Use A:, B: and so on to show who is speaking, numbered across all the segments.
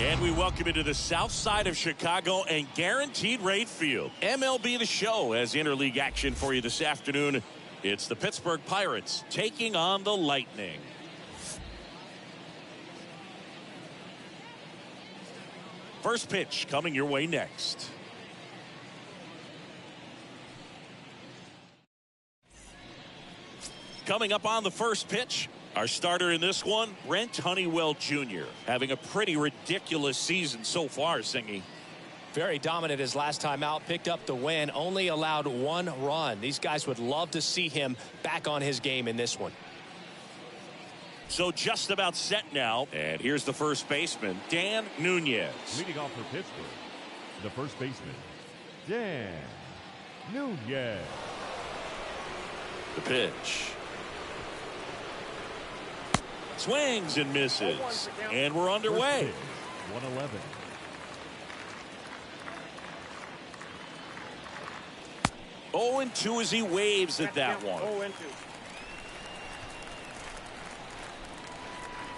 A: And we welcome you to the south side of Chicago and Guaranteed Rate Field. MLB The Show has interleague action for you this afternoon. It's the Pittsburgh Pirates taking on the Lightning. First pitch coming your way next. Coming up on the first pitch, our starter in this one, Brent Honeywell Jr. Having a pretty ridiculous season so far, Singy.
B: Very dominant his last time out, picked up the win, only allowed 1 run. These guys would love to see him back on his game in this one.
A: So just about set now, and here's the first baseman, Dan Nunez.
C: Leading off for Pittsburgh, the first baseman, Dan Nunez.
A: The pitch. Swings and misses. And we're underway.
C: 111.
A: Oh, and 2 as he waves at that one.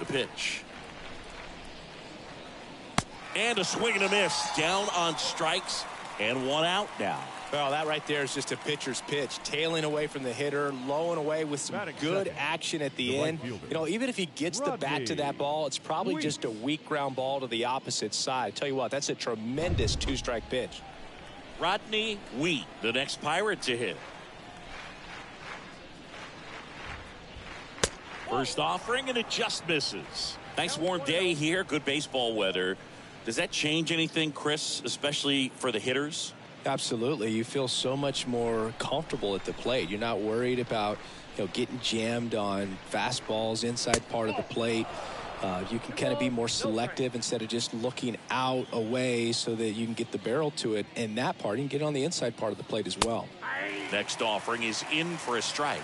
A: The pitch. And a swing and a miss. Down on strikes and 1 out now.
B: Well, that right there is just a pitcher's pitch. Tailing away from the hitter, low and away with some good action at the end. You know, even if he gets the bat to that ball, it's probably just a weak ground ball to the opposite side. I tell you what, that's a tremendous 2-strike pitch.
A: Rodney Wheat, the next Pirate to hit. First offering, and it just misses. Nice warm day here, good baseball weather. Does that change anything, Chris, especially for the hitters?
B: Absolutely. You feel so much more comfortable at the plate. You're not worried about, getting jammed on fastballs inside part of the plate. You can kind of be more selective instead of just looking out away so that you can get the barrel to it. And that part, you can get on the inside part of the plate as well.
A: Next offering is in for a strike.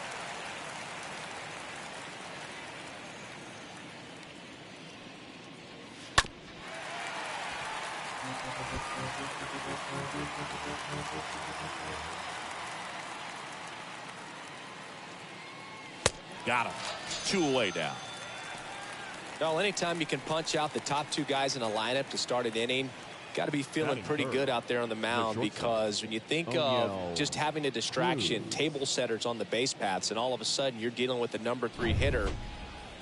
A: Got him. 2 away down.
B: Well, anytime you can punch out the top 2 guys in a lineup to start an inning, got to be feeling pretty good out there on the mound, because when you think of just having a distraction, table setters on the base paths, and all of a sudden you're dealing with the number 3 hitter,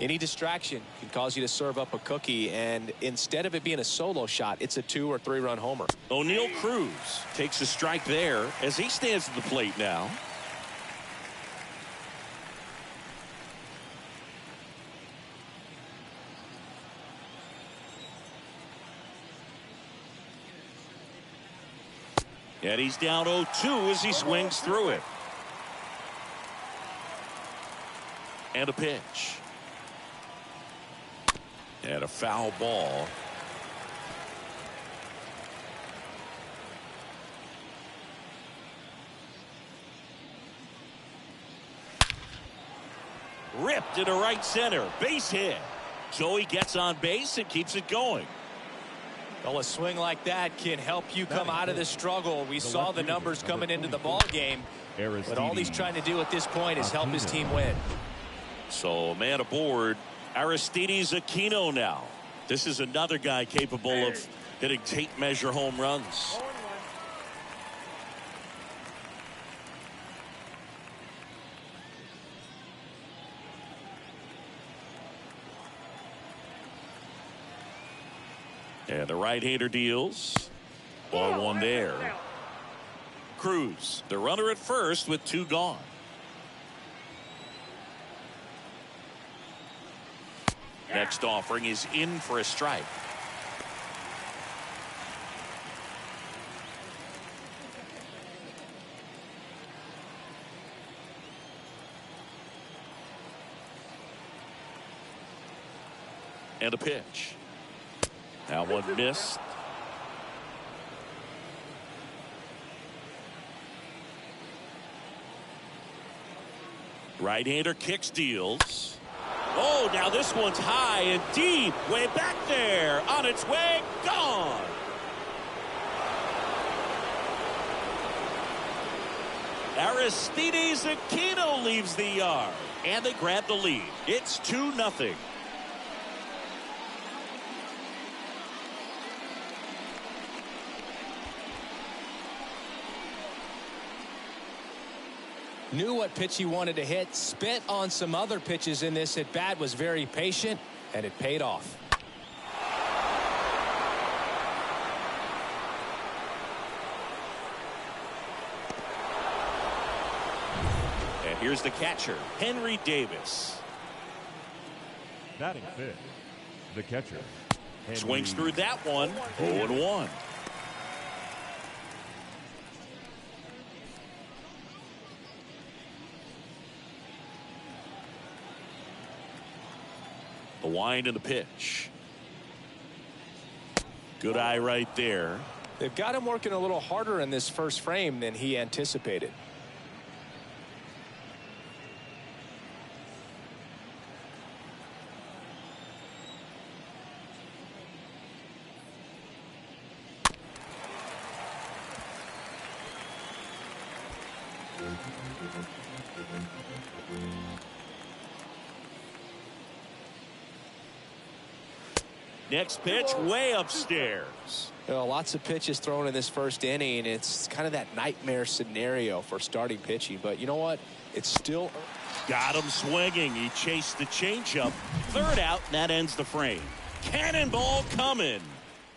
B: any distraction can cause you to serve up a cookie, and instead of it being a solo shot, it's a 2 or 3 run homer.
A: O'Neal Cruz takes a strike there as he stands at the plate now. And he's down 0-2 as he swings through it. And a pitch. And a foul ball. Ripped into right center. Base hit. So he gets on base and keeps it going.
B: Well, a swing like that can help you come out of the struggle. We saw the numbers coming into the ball game, but all he's trying to do at this point is help his team win.
A: So, man aboard, Aristides Aquino now. This is another guy capable of hitting tape measure home runs. And the right-hander deals. Ball 1 there. Cruz, the runner at first with 2 gone. Next offering is in for a strike. And a pitch. That one missed. Right-hander kicks, deals. Oh, now this one's high and deep. Way back there. On its way. Gone. Aristides Aquino leaves the yard. And they grab the lead. It's 2-0.
B: Knew what pitch he wanted to hit, spent on some other pitches in this at bat, was very patient, and it paid off.
A: And here's the catcher, Henry Davis.
C: Batting fifth, the catcher.
A: Swings through that one. 0-1. The wind and the pitch. Good eye right there.
B: They've got him working a little harder in this first frame than he anticipated.
A: Next pitch way upstairs.
B: You know, lots of pitches thrown in this first inning. It's kind of that nightmare scenario for starting pitching. But you know what? It's still.
A: Got him swinging. He chased the changeup. Third out, and that ends the frame. Cannonball coming.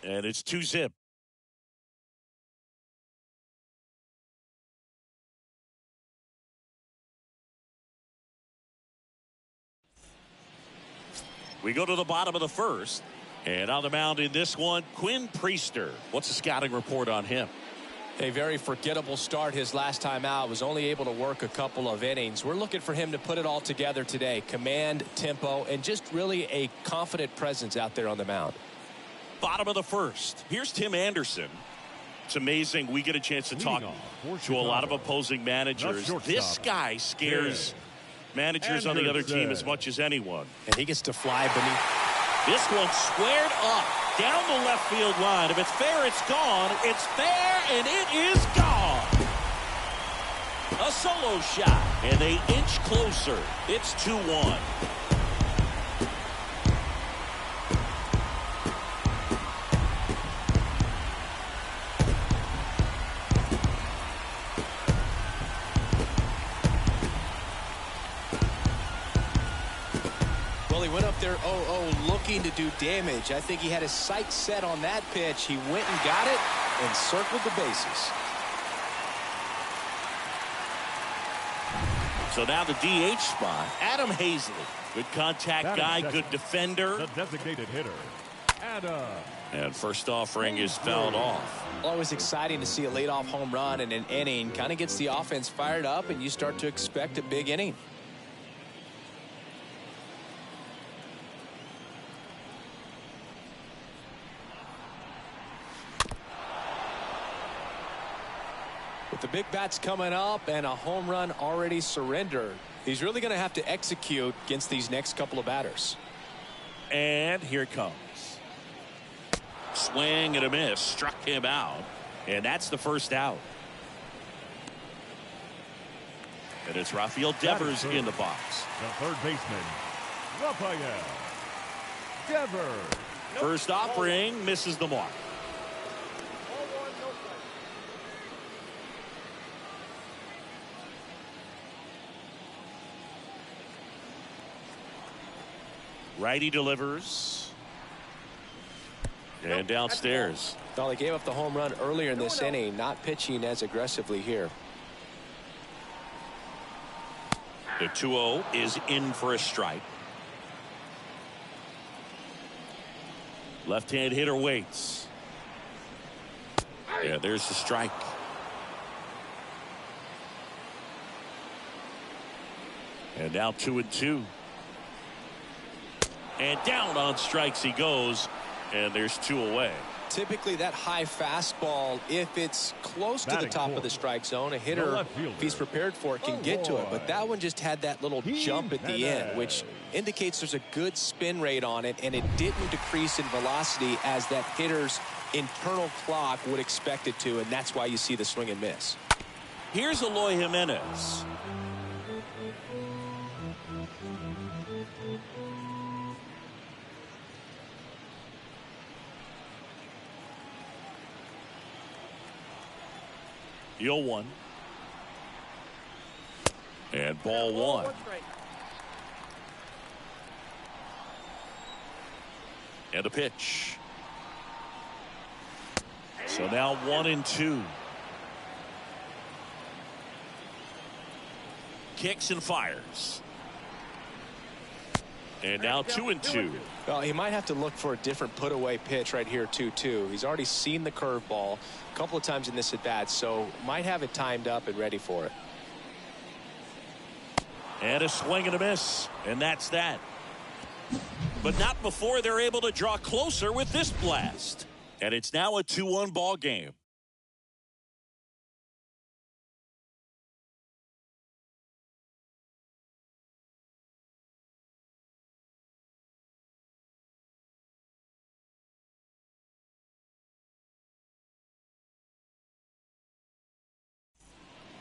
A: And it's 2-zip. We go to the bottom of the first. And on the mound in this one, Quinn Priester. What's the scouting report on him?
B: A very forgettable start his last time out. Was only able to work a couple of innings. We're looking for him to put it all together today. Command, tempo, and just really a confident presence out there on the mound.
A: Bottom of the first. Here's Tim Anderson. It's amazing we get a chance to talk to a lot of opposing managers. This guy scares managers on the other team as much as anyone.
B: And he gets to fly beneath.
A: This one squared up down the left field line. If it's fair, it's gone. It's fair, and it is gone. A solo shot, and they inch closer. It's 2-1.
B: Went up there 0-0 looking to do damage. I think he had his sights set on that pitch. He went and got it and circled the bases.
A: So now the DH spot, Adam Hazley. Good contact guy, good defender.
C: The designated hitter, Adam.
A: And first offering is fouled off.
B: Always exciting to see a leadoff home run in an inning. Kind of gets the offense fired up, and you start to expect a big inning. With the big bats coming up and a home run already surrendered, he's really going to have to execute against these next couple of batters.
A: And here it comes. Swing and a miss. Struck him out. And that's the first out. And it's Rafael Devers in the box.
C: The third baseman, Rafael Devers.
A: First offering misses the mark. Righty delivers. And downstairs.
B: Well, he gave up the home run earlier in this inning, not pitching as aggressively here.
A: The 2-0 is in for a strike. Left-hand hitter waits. Yeah, there's the strike. And now 2-2. And down on strikes he goes, and there's 2 away.
B: Typically that high fastball, if it's close to the top of the strike zone, a hitter, if he's prepared for it, can get to it. But that one just had that little jump at the end, which indicates there's a good spin rate on it, and it didn't decrease in velocity as that hitter's internal clock would expect it to, and that's why you see the swing and miss.
A: Here's Eloy Jimenez. The 0-1. And ball one. And a pitch. So now 1-2. Kicks and fires. And now 2-2.
B: Well, he might have to look for a different put-away pitch right here, 2-2. He's already seen the curveball a couple of times in this at-bat, so might have it timed up and ready for it.
A: And a swing and a miss. And that's that. But not before they're able to draw closer with this blast. And it's now a 2-1 ball game.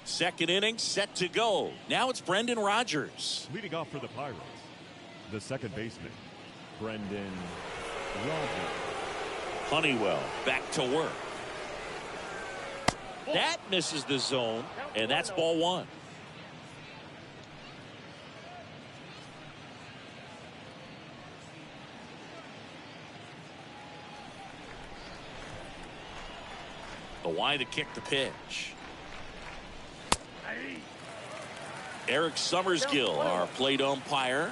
A: Second inning set to go. Now it's Brendan Rodgers.
C: Leading off for the Pirates, the second baseman, Brendan Rodgers.
A: Honeywell back to work. That misses the zone, and that's ball one. The wide to kick the pitch. Eric Summersgill, our plate umpire.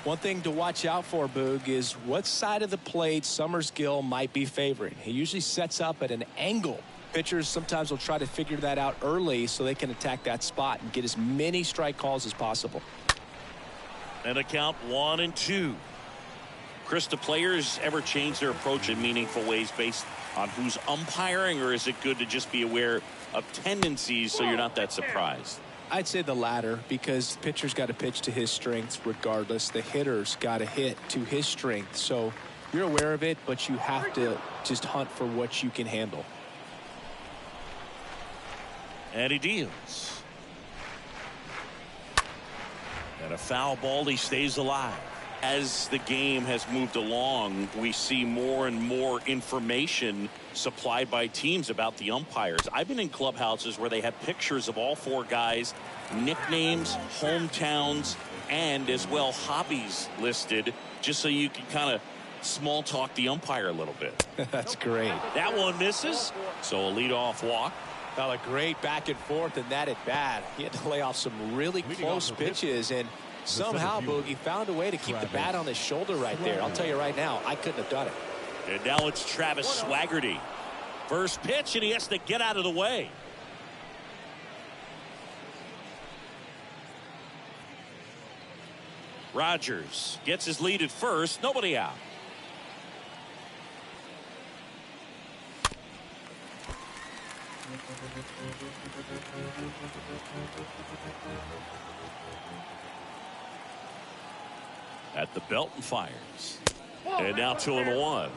B: One thing to watch out for, Boog, is what side of the plate Summersgill might be favoring. He usually sets up at an angle. Pitchers sometimes will try to figure that out early so they can attack that spot and get as many strike calls as possible.
A: And a count 1-2. Chris, do players ever change their approach in meaningful ways based on who's umpiring, or is it good to just be aware of tendencies so you're not that surprised?
B: I'd say the latter, because the pitcher's got to pitch to his strengths regardless. The hitter's got to hit to his strength. So you're aware of it, but you have to just hunt for what you can handle.
A: And he deals. And a foul ball, he stays alive. As the game has moved along, we see more and more information supplied by teams about the umpires. I've been in clubhouses where they have pictures of all four guys, nicknames, hometowns, and as well hobbies listed, just so you can kind of small talk the umpire a little bit.
B: That's great.
A: That one misses, so a leadoff walk.
B: Well, a great back and forth in that at bat. He had to lay off some really close pitches, and somehow Boogie found a way to keep the bat on his shoulder right there. I'll tell you right now, I couldn't have done it.
A: And now it's Travis Swaggerty. First pitch, and he has to get out of the way. Rodgers gets his lead at first. Nobody out. At the belt and fires. And now 2-1.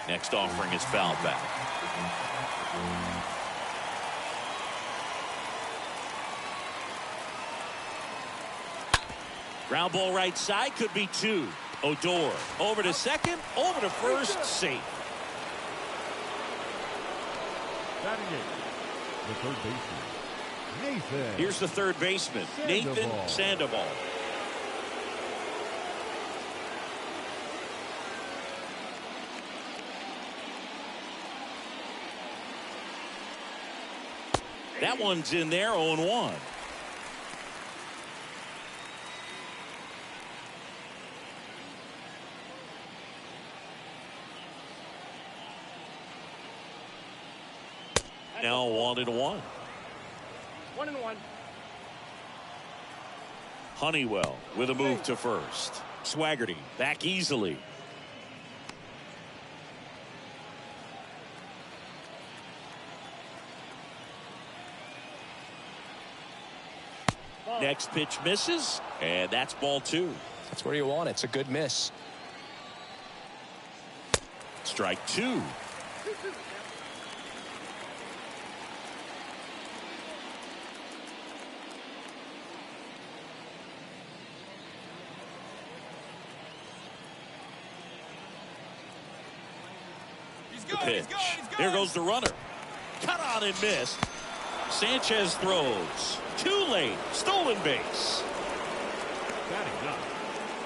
A: Next offering is fouled back. Ground ball right side, could be two. Odor over to second, over to first, safe.
C: Batting eighth, the third baseman, Nathan.
A: Here's the third baseman, Nathan Sandoval. That one's in there, 0-1. Now 1-1.
D: 1-1.
A: Honeywell with a move to first. Swaggerty back easily. Next pitch misses, and that's ball two.
B: That's where you want it. It's a good miss.
A: Strike two. The pitch. There goes the runner. Cut on and missed. Sanchez throws. Too late. Stolen base.
C: Batting up,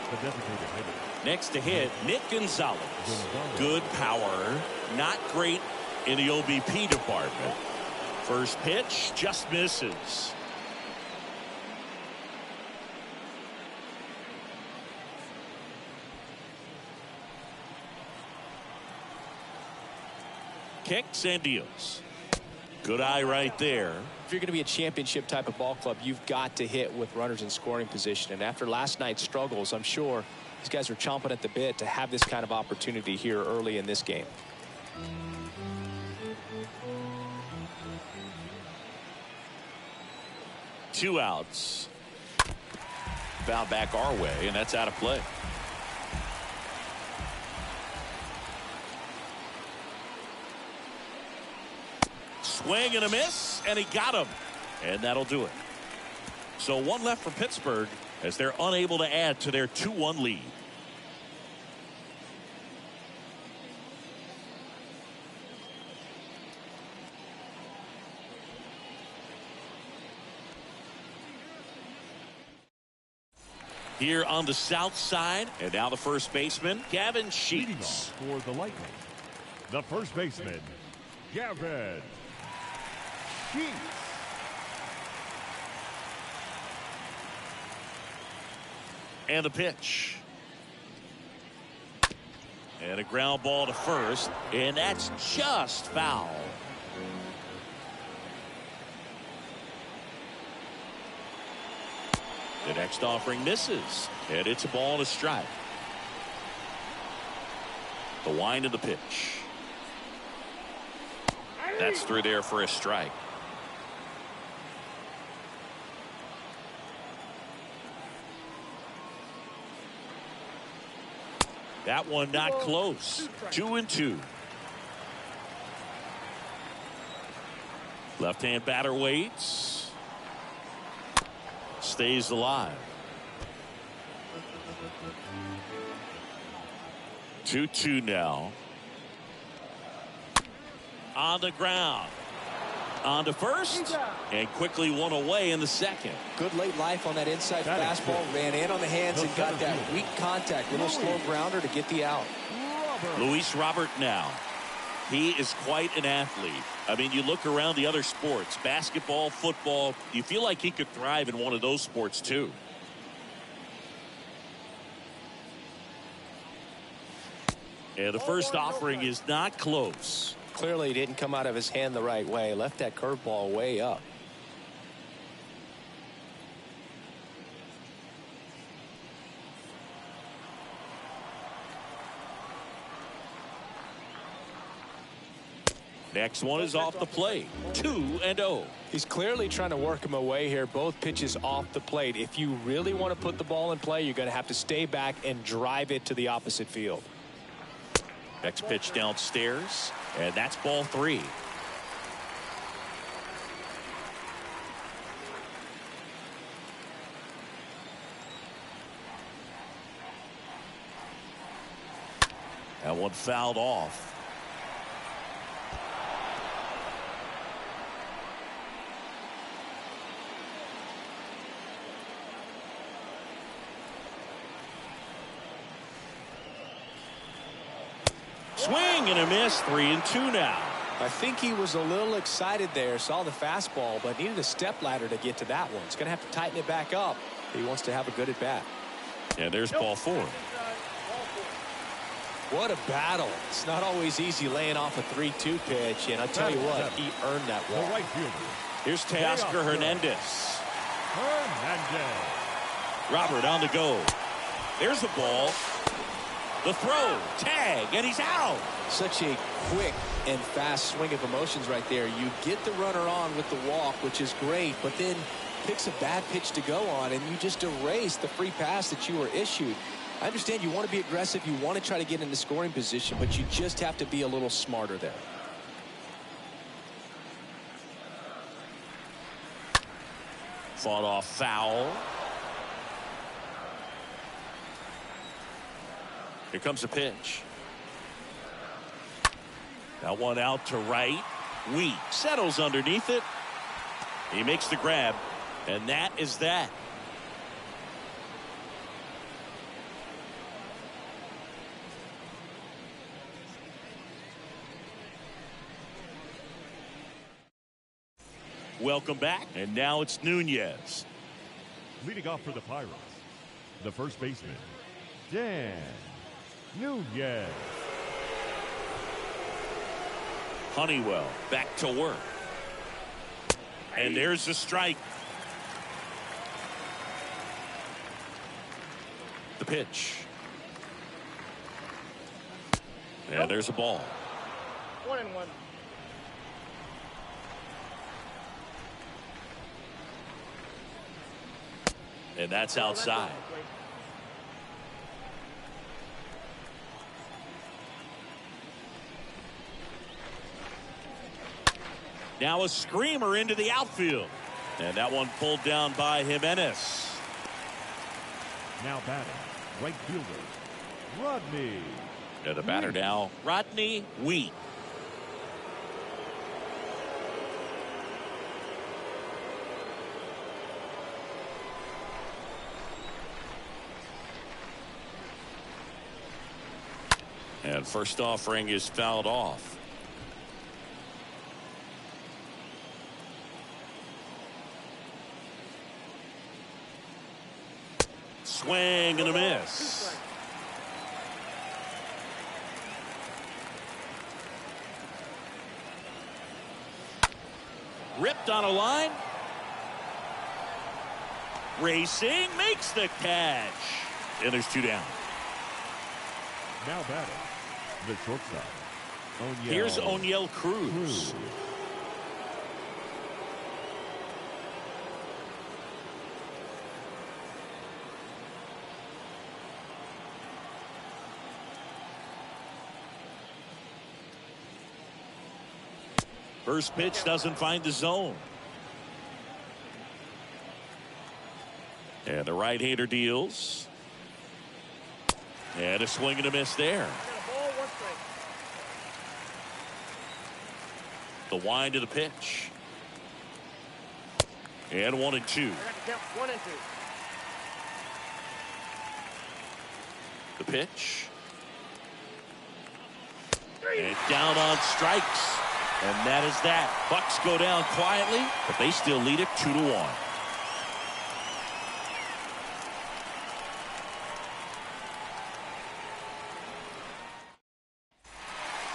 C: the designated hitter.
A: Next to hit, Nick Gonzalez. Good power. Not great in the OBP department. First pitch just misses. Kicks and deals. Good eye right there.
B: If you're going to be a championship type of ball club, you've got to hit with runners in scoring position. And after last night's struggles, I'm sure these guys are chomping at the bit to have this kind of opportunity here early in this game.
A: Two outs. Foul back our way, and that's out of play. Swing and a miss, and he got him. And that'll do it. So one left for Pittsburgh as they're unable to add to their 2-1 lead. Here on the south side, and now the first baseman, Gavin Sheets.
C: For the Lightning, the first baseman, Gavin Sheets.
A: And the pitch. And a ground ball to first, and that's just foul. The next offering misses, and it's a ball and a strike. The wind of the pitch. That's through there for a strike. That one not close. 2-2. Left-hand batter waits. Stays alive. 2-2 now. On the ground. On to first. And quickly one away in the second.
B: Good late life on that inside fastball. Ran in on the hands and got that weak contact. Little slow grounder to get the out.
A: Luis Robert now. He is quite an athlete. I mean, you look around the other sports, basketball, football, you feel like he could thrive in one of those sports too. And the first offering is not close.
B: Clearly didn't come out of his hand the right way. Left that curveball way up.
A: Next one is off the plate. 2-0.
B: He's clearly trying to work him away here. Both pitches off the plate. If you really want to put the ball in play, you're going to have to stay back and drive it to the opposite field.
A: Next pitch downstairs, and that's ball 3. That one fouled off. Swing and a miss. 3-2 now.
B: I think he was a little excited there. Saw the fastball, but needed a step ladder to get to that one. He's going to have to tighten it back up. He wants to have a good at bat.
A: And there's ball 4.
B: What a battle. It's not always easy laying off a 3-2 pitch, and I'll tell you what, he earned that walk.
C: Right fielder.
A: Here's Teoscar Hernandez. Robert on the go. There's the ball. The throw, tag, and he's out.
B: Such a quick and fast swing of emotions right there. You get the runner on with the walk, which is great, but then picks a bad pitch to go on, and you just erase the free pass that you were issued. I understand you want to be aggressive, you want to try to get into scoring position, but you just have to be a little smarter there.
A: Fought off foul. Here comes the pitch. That one out to right. Wheat settles underneath it. He makes the grab, and that is that. Welcome back, and now it's Nunez.
C: Leading off for the Pirates, the first baseman, Dan Nunez.
A: Honeywell back to work. And there's the strike. The pitch. And there's a ball.
D: 1-1.
A: And that's outside. Now a screamer into the outfield. And that one pulled down by Jimenez.
C: Now batting, right fielder, Rodney.
A: And the batter now, Rodney Wheat. And first offering is fouled off. Swing and a miss. Ripped on a line. Racing, makes the catch. And there's two down.
C: Now batting, the shortstop, O'Neill.
A: Here's O'Neill Cruz. First pitch doesn't find the zone. And the right-hander deals. And a swing and a miss there. The wind to the pitch. And 1-2.
D: 1-2.
A: The pitch. And down on strikes. And that is that. Bucks go down quietly, but they still lead it 2-1.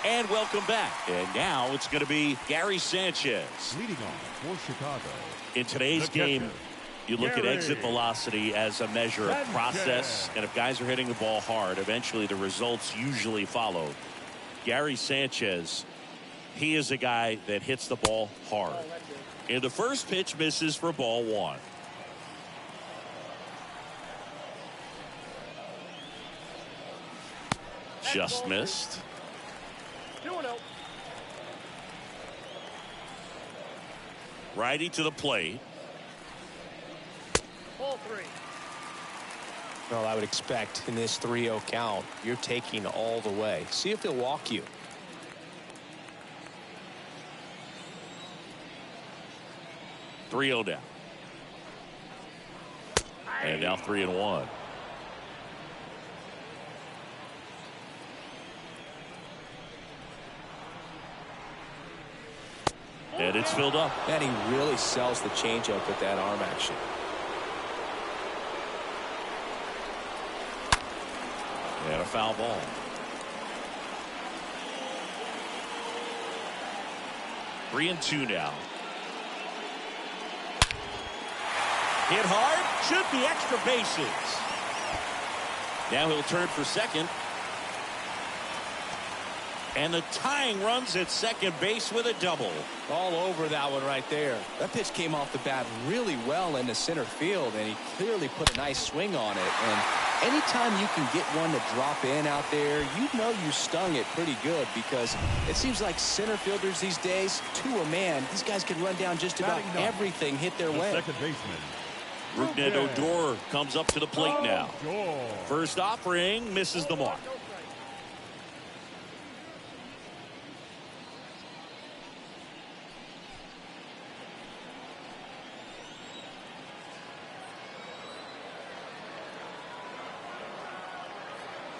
A: And welcome back. And now it's going to be Gary Sanchez.
C: Leading off for Chicago.
A: In today's game, you look at exit velocity as a measure of process. And if guys are hitting the ball hard, eventually the results usually follow. Gary Sanchez, he is a guy that hits the ball hard. And the first pitch misses for ball one. Just missed.
D: 2-0.
A: Righty to the plate.
D: Ball 3.
B: Well, I would expect in this 3-0 count, you're taking all the way. See if he'll walk you.
A: Three-0 down. And now 3-1. And it's filled up.
B: And he really sells the changeup with that arm action.
A: And a foul ball. Three and two now. Hit hard, should be extra bases. Now he'll turn for second. And the tying runs at second base with a double.
B: All over that one right there. That pitch came off the bat really well into center field, and he clearly put a nice swing on it. And anytime you can get one to drop in out there, you know you stung it pretty good, because it seems like center fielders these days, to a man, these guys can run down just about everything hit their way.
C: Second baseman,
A: Rougned Odor comes up to the plate now. First offering misses the mark.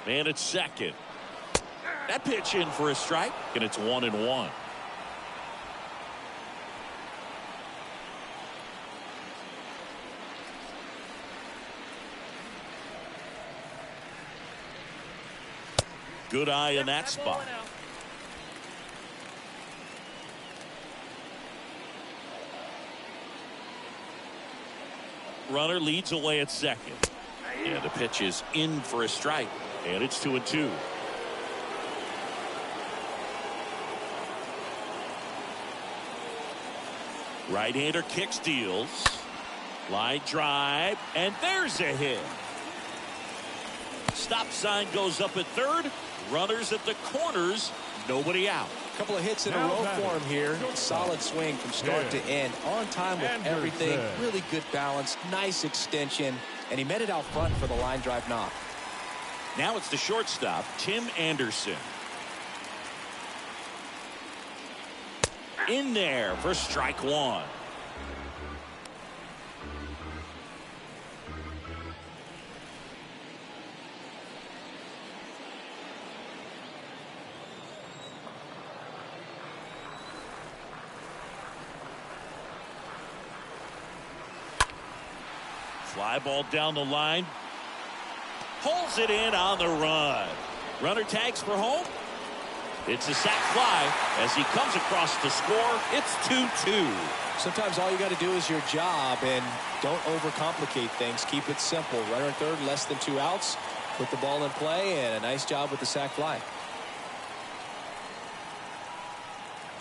A: And it's second. That pitch in for a strike, and it's 1-1. Good eye in that spot. Runner leads away at second. And the pitch is in for a strike. And it's 2-2. Right-hander kick steals. Line drive. And there's a hit. Stop sign goes up at third. Runners at the corners. Nobody out.
B: A couple of hits in a row for him here. Solid swing from start to end. On time with everything. Really good balance. Nice extension. And he met it out front for the line drive knock.
A: Now it's the shortstop, Tim Anderson. In there for strike one. Fly ball down the line. Pulls it in on the run. Runner tags for home. It's a sac fly as he comes across to score. It's 2-2.
B: Sometimes all you got to do is your job and don't overcomplicate things. Keep it simple. Runner at third, less than 2 outs. Put the ball in play, and a nice job with the sac fly.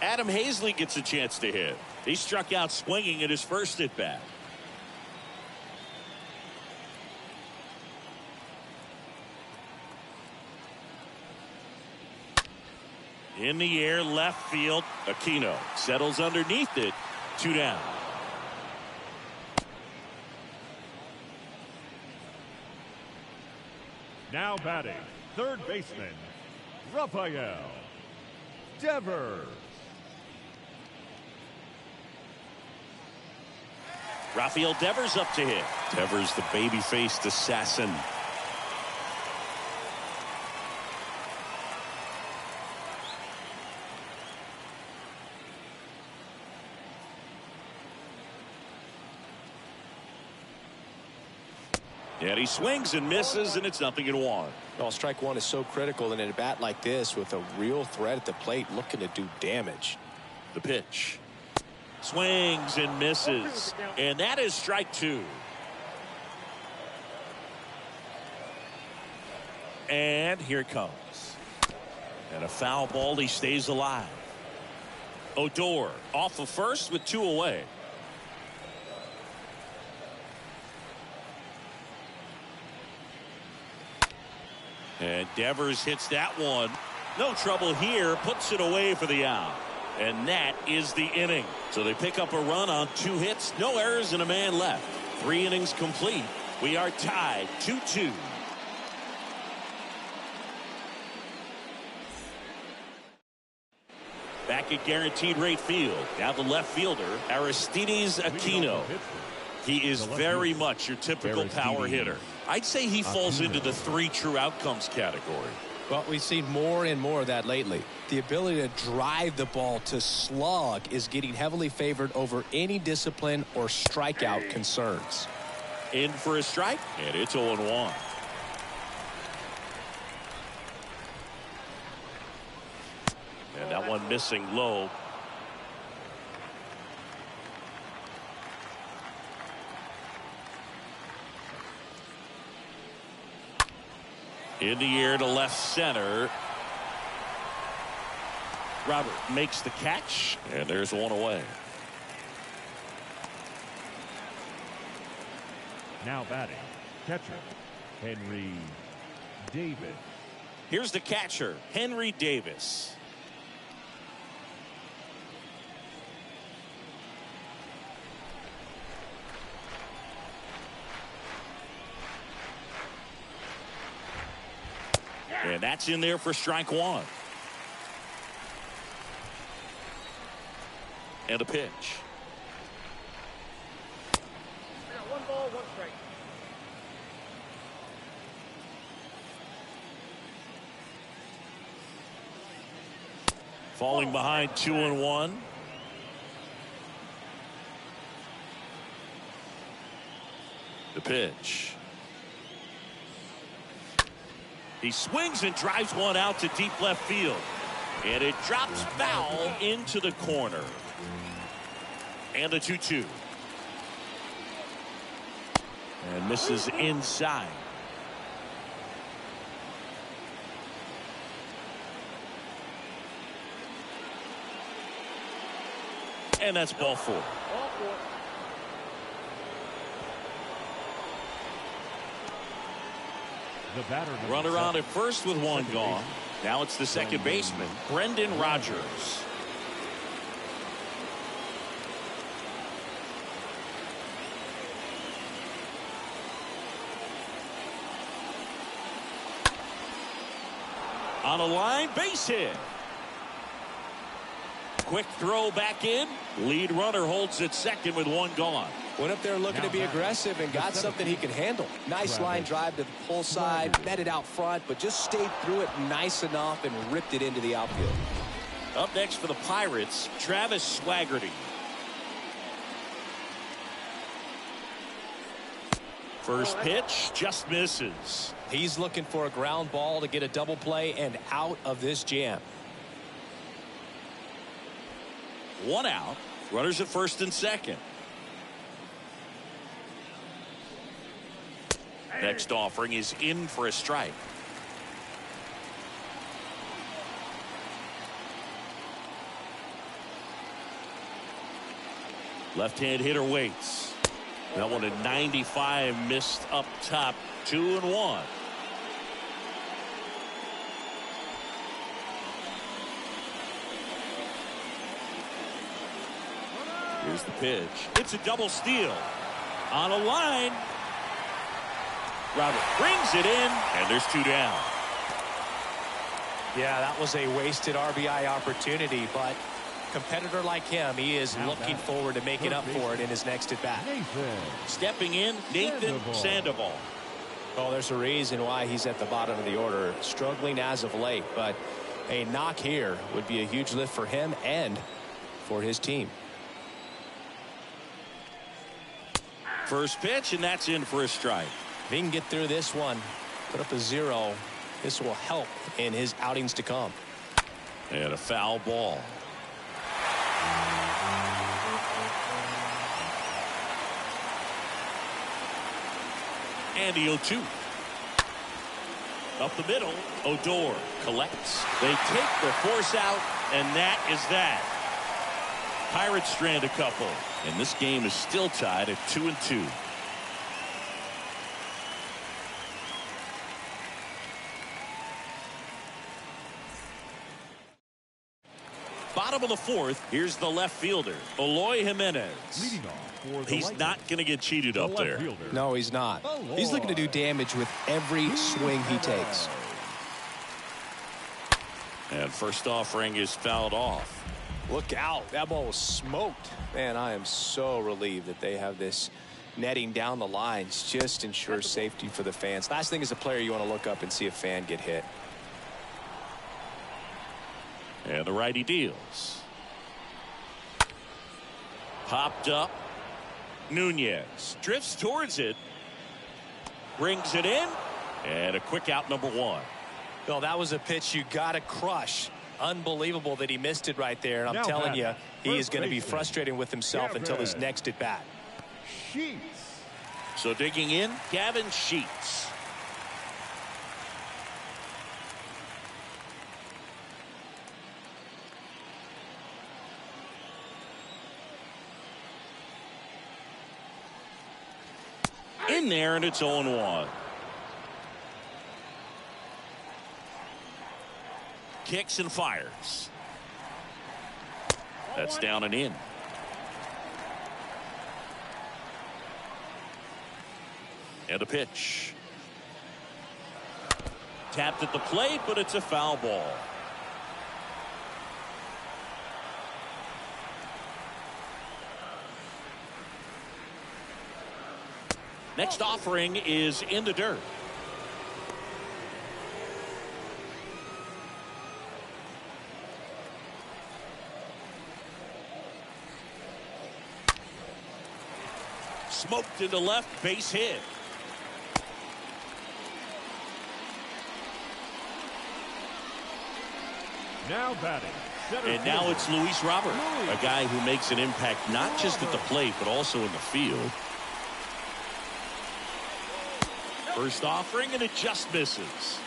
A: Adam Hazley gets a chance to hit. He struck out swinging at his first at bat. In the air, left field. Aquino settles underneath it. 2 down.
C: Now batting, third baseman, Rafael Devers.
A: Rafael Devers up to hit. Devers, the baby-faced assassin. And he swings and misses, and it's 0-1.
B: Well, strike one is so critical in a bat like this with a real threat at the plate looking to do damage.
A: The pitch. Swings and misses. And that is strike 2. And here it comes. And a foul ball. He stays alive. Odor off of first with 2 away. And Devers hits that one. No trouble here. Puts it away for the out. And that is the inning. So they pick up a run on 2 hits. No errors and a man left. 3 innings complete. We are tied 2-2. Back at guaranteed rate field. Now the left fielder, Aristides Aquino. He is very much your typical power hitter. I'd say he falls into the 3 true outcomes category.
B: Well, we've seen more and more of that lately. The ability to drive the ball to slug is getting heavily favored over any discipline or strikeout concerns.
A: In for a strike, and it's 0-1. And that one missing low. In the air to left center. Robert makes the catch, and there's 1 away.
C: Now batting, catcher, Henry Davis.
A: Here's the catcher, Henry Davis. And that's in there for strike 1. And a pitch.
D: We got 1 ball, 1 strike.
A: Falling behind 2-1. The pitch. He swings and drives one out to deep left field. And it drops foul into the corner. And the 2-2. And misses inside. And that's ball four. Runner on at first with one gone. Now it's the second baseman, Brendan Rodgers. On a line, base hit. Quick throw back in. Lead runner holds at second with one gone.
B: Went up there looking to be aggressive and got something he could handle. Nice line drive to the pull side, met it out front, but just stayed through it nice enough and ripped it into the outfield.
A: Up next for the Pirates, Travis Swaggerty. First pitch just misses.
B: He's looking for a ground ball to get a double play and out of this jam.
A: One out. Runners at first and second. Next offering is in for a strike. Left-hand hitter waits. That one at 95, missed up top. 2-1. Here's the pitch. It's a double steal. On a line. Robert brings it in, and there's two down.
B: Yeah, that was a wasted RBI opportunity, but competitor like him, he is looking forward to making up for it in his next at-bat.
A: Stepping in, Nathan Sandoval.
B: Well, there's a reason why he's at the bottom of the order, struggling as of late, but a knock here would be a huge lift for him and for his team.
A: First pitch, and that's in for a strike.
B: If he can get through this one, put up a 0, this will help in his outings to come.
A: And a foul ball. And the 0-2. Up the middle, Odor collects. They take the force out, and that is that. Pirates strand a couple, and this game is still tied at 2-2. Bottom of the fourth, here's the left fielder, Eloy Jimenez. He's not going to get cheated up there.
B: No, he's not. He's looking to do damage with every swing he takes.
A: And first offering is fouled off.
B: Look out. That ball was smoked. Man, I am so relieved that they have this netting down the lines. Just ensures safety for the fans. Last thing as a player, you want to look up and see a fan get hit.
A: And the righty deals. Popped up. Nunez drifts towards it. Brings it in. And a quick out, number one.
B: Well, that was a pitch you got to crush. Unbelievable that he missed it right there. And I'm telling you, he is going to be frustrated with himself until his next at bat.
A: So digging in, Gavin Sheets. In there, and it's 0-1. Kicks and fires. That's down and in. And a pitch. Tapped at the plate, but it's a foul ball. Next offering is in the dirt. Smoked into left, base hit.
C: Now batting.
A: And now it's Luis Robert, a guy who makes an impact not just at the plate, but also in the field. First offering, and it just misses.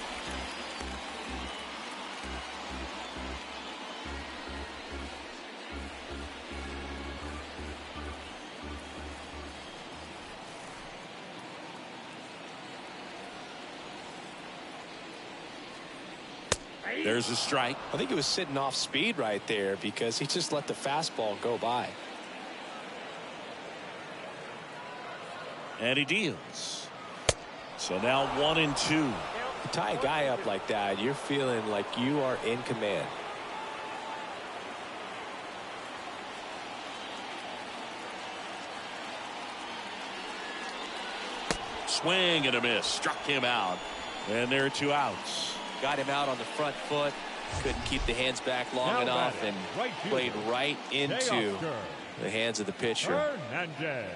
A: There's a strike.
B: I think he was sitting off speed right there because he just let the fastball go by.
A: And he deals. So now 1-2.
B: You tie a guy up like that, you're feeling like you are in command.
A: Swing and a miss. Struck him out. And there are 2 outs.
B: Got him out on the front foot. Couldn't keep the hands back long enough and played right into the hands of the pitcher.
C: Hernandez.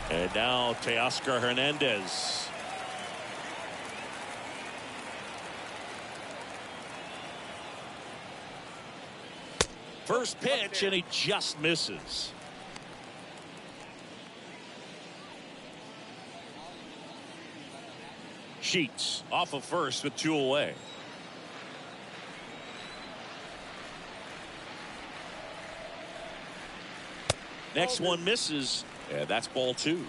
A: And now Teoscar Hernandez. First pitch, and he just misses. Sheets off of first with 2 away. Next one misses, and that's ball 2.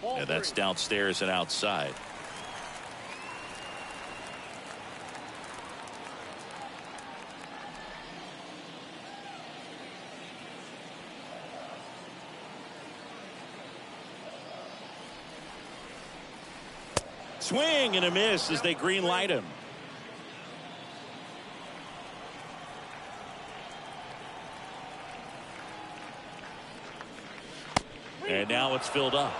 A: And that's downstairs and outside. Swing and a miss as they green light him. And now it's filled up.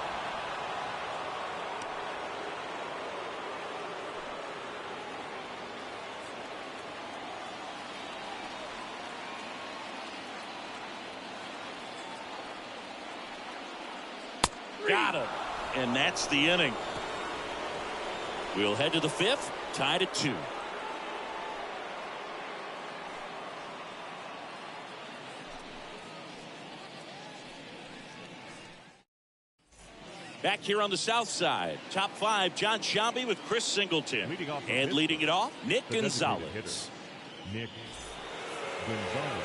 A: Got him. And that's the inning. We'll head to the 5th, tied at 2. Back here on the south side, top 5, John Sciambi with Chris Singleton. And leading it off, Nick Gonzalez.
C: Nick Gonzalez.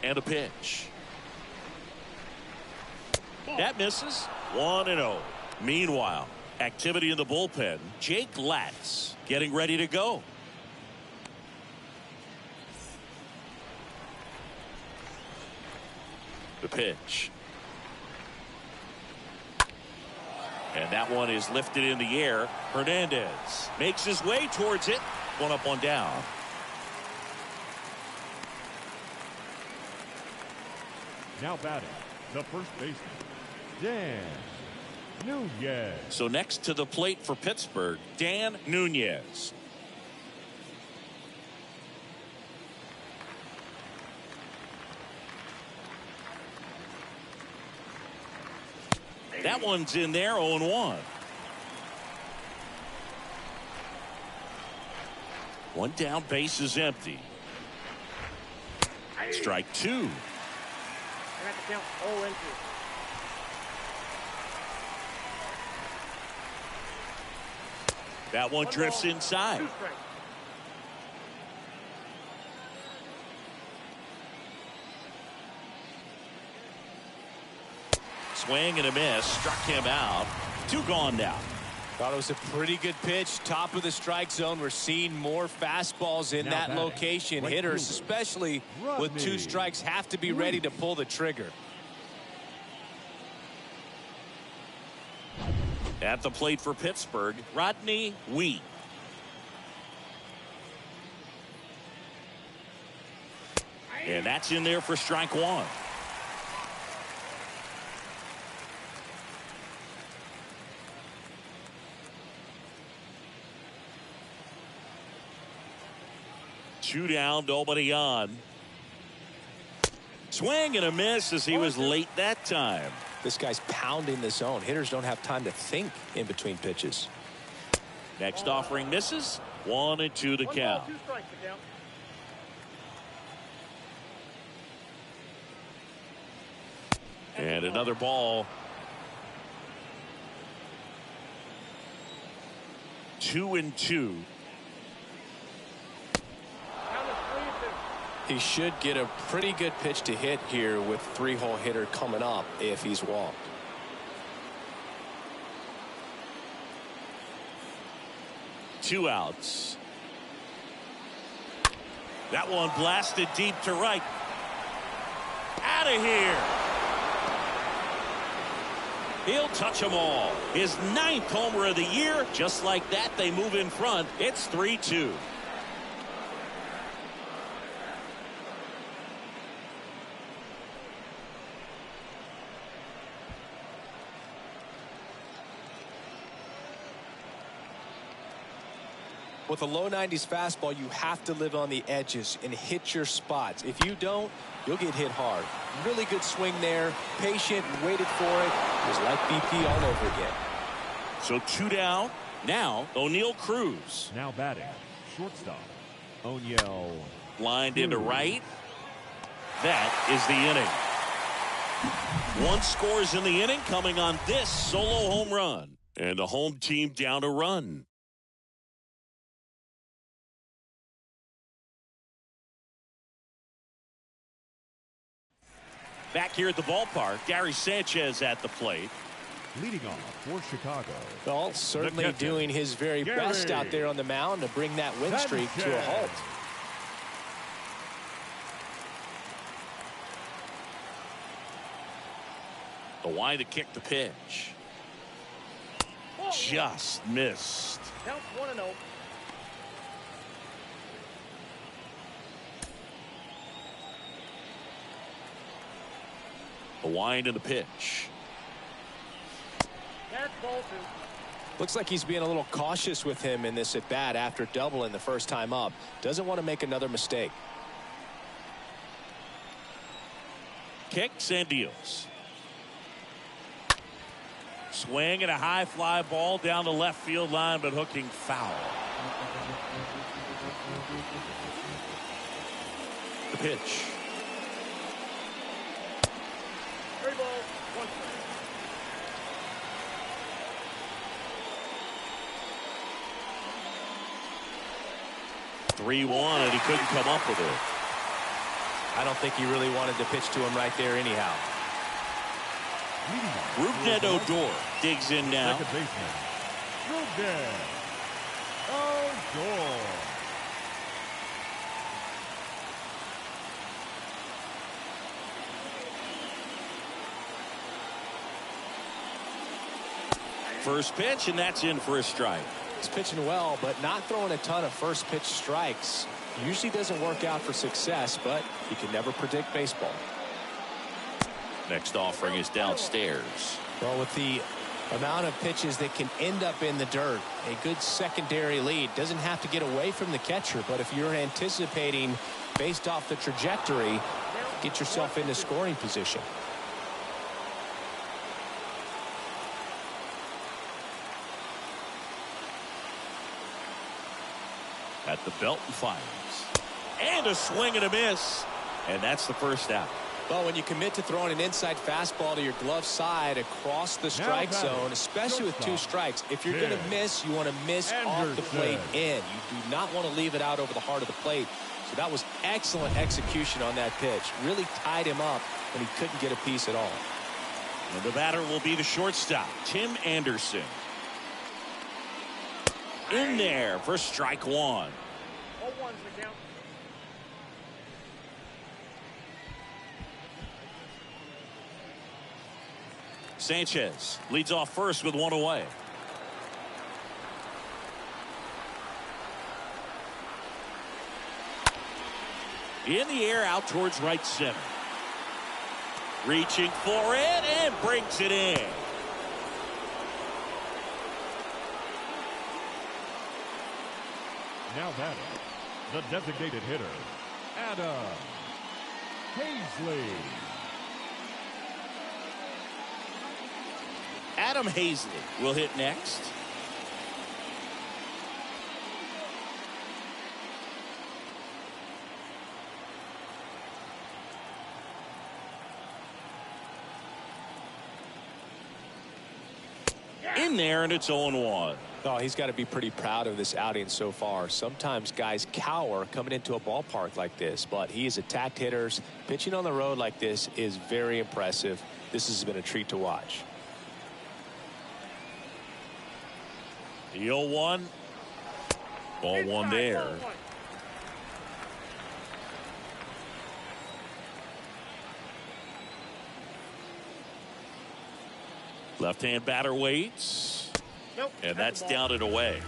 A: And a pitch. That misses. 1-0. Meanwhile, activity in the bullpen. Jake Latz getting ready to go. The pitch. And that one is lifted in the air. Hernandez makes his way towards it. 1 up, 1 down.
C: Now batting, the first baseman, Dan Nunez.
A: So next to the plate for Pittsburgh, Dan Nunez. That one's in there, 0-1. 1 down, base is empty. Strike 2.
D: Count 0-2.
A: That one drifts inside.
D: 2 strikes.
A: Swing and a miss. Struck him out. 2 gone now.
B: Thought it was a pretty good pitch. Top of the strike zone. We're seeing more fastballs in
C: Now
B: that
C: batting,
B: location.
C: right
B: Hitters,
C: fielder,
B: especially with 2 strikes, have to be ready to pull the trigger.
A: At the plate for Pittsburgh, Rodney Wheat. And that's in there for strike one. Two down, nobody on. Swing and a miss as he was late that time.
B: This guy's pounding the zone. Hitters don't have time to think in between pitches.
A: Next offering misses. 1-2 the count.
D: 2 strikes to count.
A: And another ball. 2-2.
B: He should get a pretty good pitch to hit here with 3-hole hitter coming up if he's walked.
A: Two outs. That one blasted deep to right. Out of here. He'll touch them all. His 9th homer of the year. Just like that, they move in front. It's 3-2.
B: With a low 90s fastball, you have to live on the edges and hit your spots. If you don't, you'll get hit hard. Really good swing there. Patient, waited for it. It was like BP all over again.
A: So 2 down. Now, O'Neal Cruz.
C: Now batting, shortstop, O'Neal.
A: Lined into right. That is the inning. 1 scores in the inning coming on this solo home run. And the home team down a run. Back here at the ballpark, Gary Sanchez at the plate.
C: Leading off for Chicago.
B: Well, certainly doing his very best out there on the mound to bring that win streak to a halt.
A: The wide to kick the pitch. Just missed.
D: Counts 1-0.
A: The wind and the pitch.
D: That's ball 2.
B: Looks like he's being a little cautious with him in this at bat after doubling the first time up. Doesn't want to make another mistake.
A: Kicks and deals. Swing and a high fly ball down the left field line, but hooking foul. The pitch.
D: 3 balls, 1 strike.
A: 3-1, and he couldn't come up with it.
B: I don't think he really wanted to pitch to him right there anyhow.
A: Rougned Odor digs in now.
C: Second baseman, Rougned Odor.
A: First pitch, and that's in for a strike.
B: He's pitching well, but not throwing a ton of first pitch strikes. Usually doesn't work out for success, but you can never predict baseball.
A: Next offering is downstairs.
B: Well, with the amount of pitches that can end up in the dirt, a good secondary lead. Doesn't have to get away from the catcher, but if you're anticipating based off the trajectory, get yourself into scoring position.
A: At the belt and fires. And a swing and a miss. And that's the first out.
B: Well, when you commit to throwing an inside fastball to your glove side across the strike zone, especially with 2 strikes, if you're going to miss, you want to miss off the plate in. You do not want to leave it out over the heart of the plate. So that was excellent execution on that pitch. Really tied him up when he couldn't get a piece at all.
A: And the batter will be the shortstop, Tim Anderson. In there for strike 1.
D: All 1's the count.
A: Sanchez leads off first with 1 away. In the air out towards right center. Reaching for it and brings it in.
C: Now batting, the designated hitter, Adam Hazley.
A: Adam Hazley will hit next. In there, and it's 0-1.
B: Oh, he's got to be pretty proud of this outing so far. Sometimes guys cower coming into a ballpark like this, but he has attacked hitters. Pitching on the road like this is very impressive. This has been a treat to watch.
A: The 0-1. Ball one there. Left-hand batter waits.
D: Nope.
A: And that's down and away.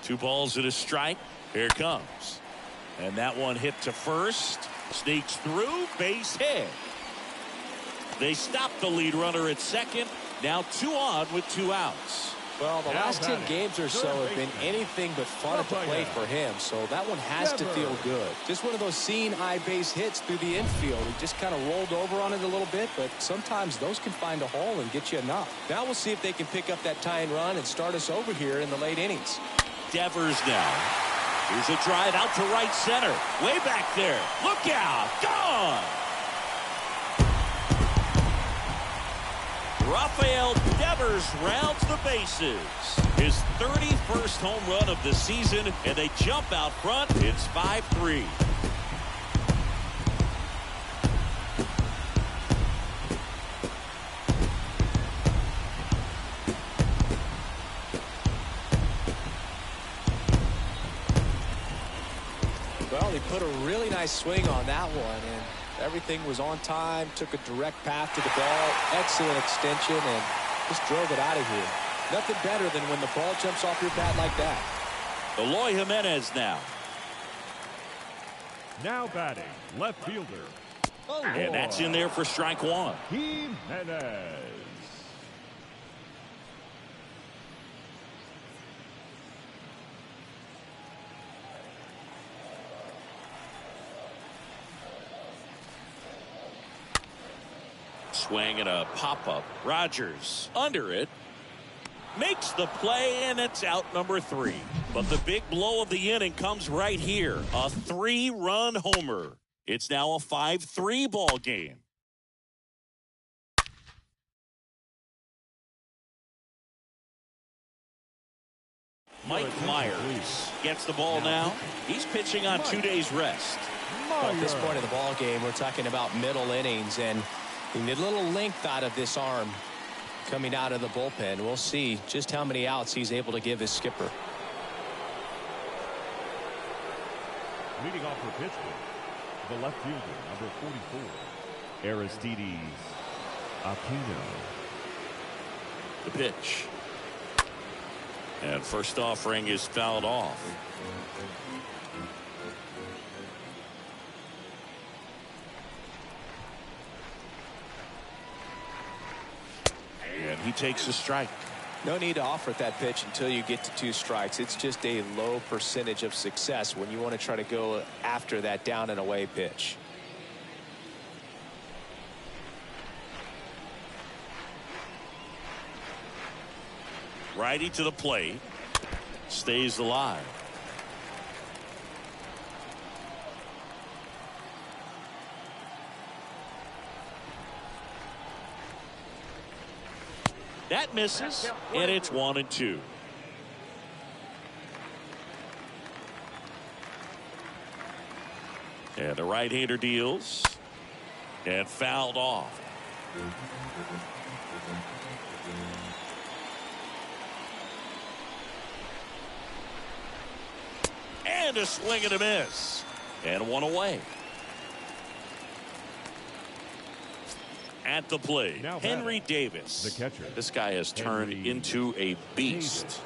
A: Two balls and a strike. Here it comes. And that one hit to first. Sneaks through. Base hit. They stop the lead runner at second. Now 2 on with 2 outs.
B: Well, the last 10 games or so have been anything but fun at the plate for him, so that one has to feel good. Just one of those seeing eye base hits through the infield. He just kind of rolled over on it a little bit, but sometimes those can find a hole and get you enough. Now we'll see if they can pick up that tying run and start us over here in the late innings.
A: Devers now. Here's a drive out to right center. Way back there. Look out. Gone. Rafael Devers rounds the bases. His 31st home run of the season, and they jump out front. It's 5-3.
B: Well, he put a really nice swing on that one, and everything was on time, took a direct path to the ball, excellent extension, and just drove it out of here. Nothing better than when the ball jumps off your bat like that.
A: Eloy Jimenez now.
C: Now batting, left fielder.
A: And that's in there for strike 1.
C: Jimenez.
A: Swing and a pop-up. Rogers under it. Makes the play, and it's out number 3. But the big blow of the inning comes right here. A 3-run homer. It's now a 5-3 ball game. Mike Myers gets the ball now. He's pitching on 2 days rest.
B: Well, at this point of the ball game, we're talking about middle innings, and you need a little length out of this arm coming out of the bullpen. We'll see just how many outs he's able to give his skipper.
C: Leading off for Pittsburgh, the left fielder, number 44, Aristides Aquino.
A: The pitch. And first offering is fouled off. And he takes a strike.
B: No need to offer that pitch until you get to 2 strikes. It's just a low percentage of success when you want to try to go after that down and away pitch.
A: Righty to the plate. Stays alive. That misses, and it's 1-2. And the right-hander deals, and fouled off. And a swing and a miss, and 1 away. At the plate,
C: Now
A: Henry Davis.
C: the catcher.
A: This guy has turned
C: Henry
A: into a beast.
C: Davis.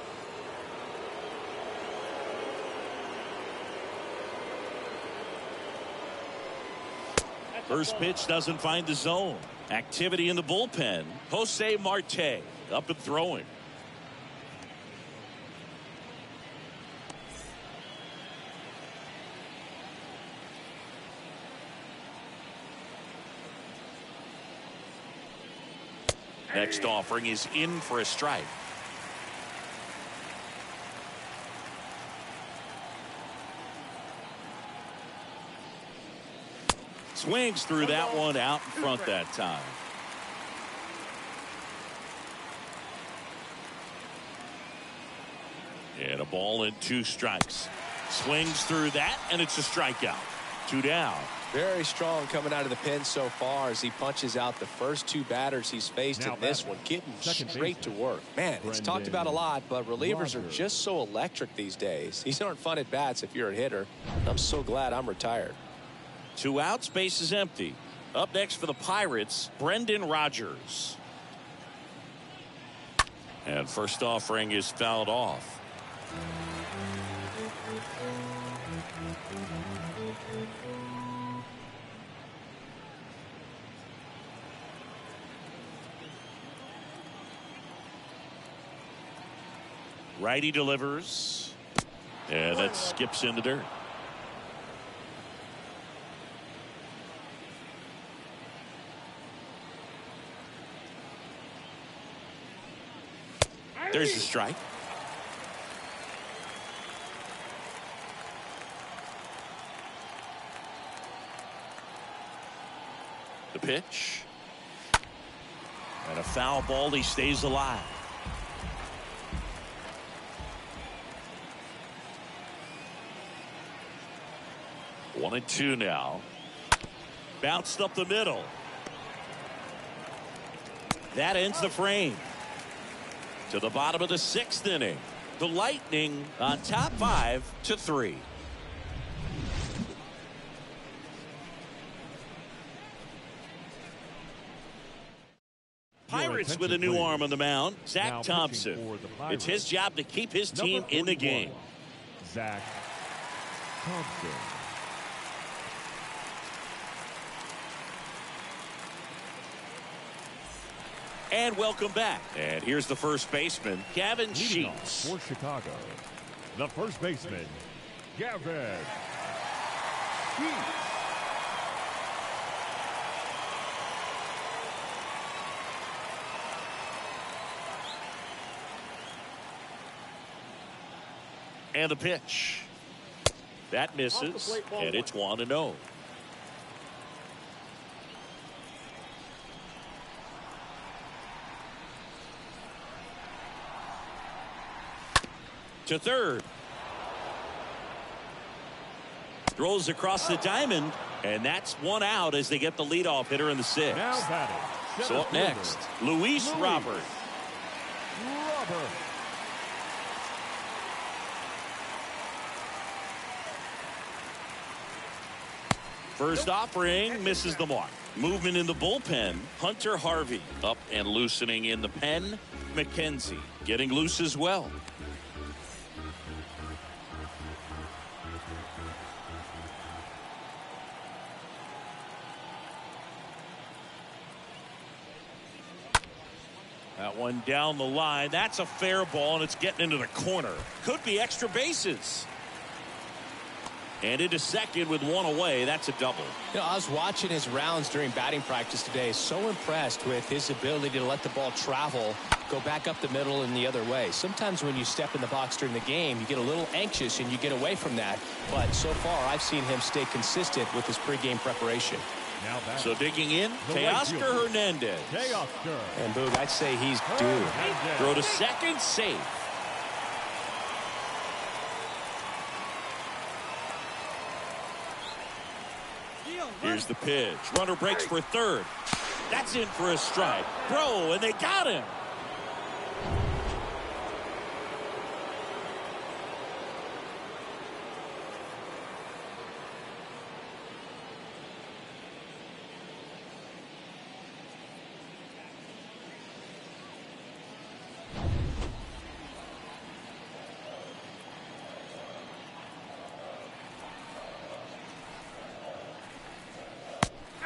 A: First pitch doesn't find the zone. Activity in the bullpen. Jose Marte up and throwing. Next offering is in for a strike. Swings through that one out in front that time. And a ball and 2 strikes. Swings through that, and it's a strikeout. 2 down.
B: Very strong coming out of the pen so far as he punches out the first 2 batters he's faced in this one, getting straight to work. Man, it's talked about a lot, but relievers are just so electric these days. These aren't fun at bats if you're a hitter. I'm so glad I'm retired.
A: 2 outs, base is empty. Up next for the Pirates, Brendan Rodgers. And first offering is fouled off. Righty delivers. And that skips in the dirt. There's a strike. The pitch. And a foul ball. He stays alive. One and 2 now. Bounced up the middle. That ends the frame. To the bottom of the 6th inning. The Lightning on top 5-3. Pirates with a new arm on the mound, Zach Thompson. It's his job to keep his team in the game.
C: Zach Thompson.
A: And welcome back. And here's the first baseman, Gavin
C: Leading off
A: Sheets.
C: for Chicago, the first baseman, Gavin Sheets.
A: And the pitch. That misses, and it's 1-0. To third. Throws across the diamond, and that's 1 out as they get the leadoff hitter in the 6th.
C: Now batting.
A: So up next, Luis Robert. First offering misses the mark. Movement in the bullpen. Hunter Harvey up and loosening in the pen. McKenzie getting loose as well. That one down the line. That's a fair ball, and it's getting into the corner. Could be extra bases. And into second with 1 away. That's a double.
B: You know, I was watching his rounds during batting practice today. So impressed with his ability to let the ball travel, go back up the middle and the other way. Sometimes when you step in the box during the game, you get a little anxious and you get away from that. But so far, I've seen him stay consistent with his pregame preparation.
A: So digging in, Teoscar Hernandez.
B: And Boog, I'd say he's due.
A: Throw to second, safe. Here's the pitch. Runner breaks for third. That's in for a strike. Throw, and they got him.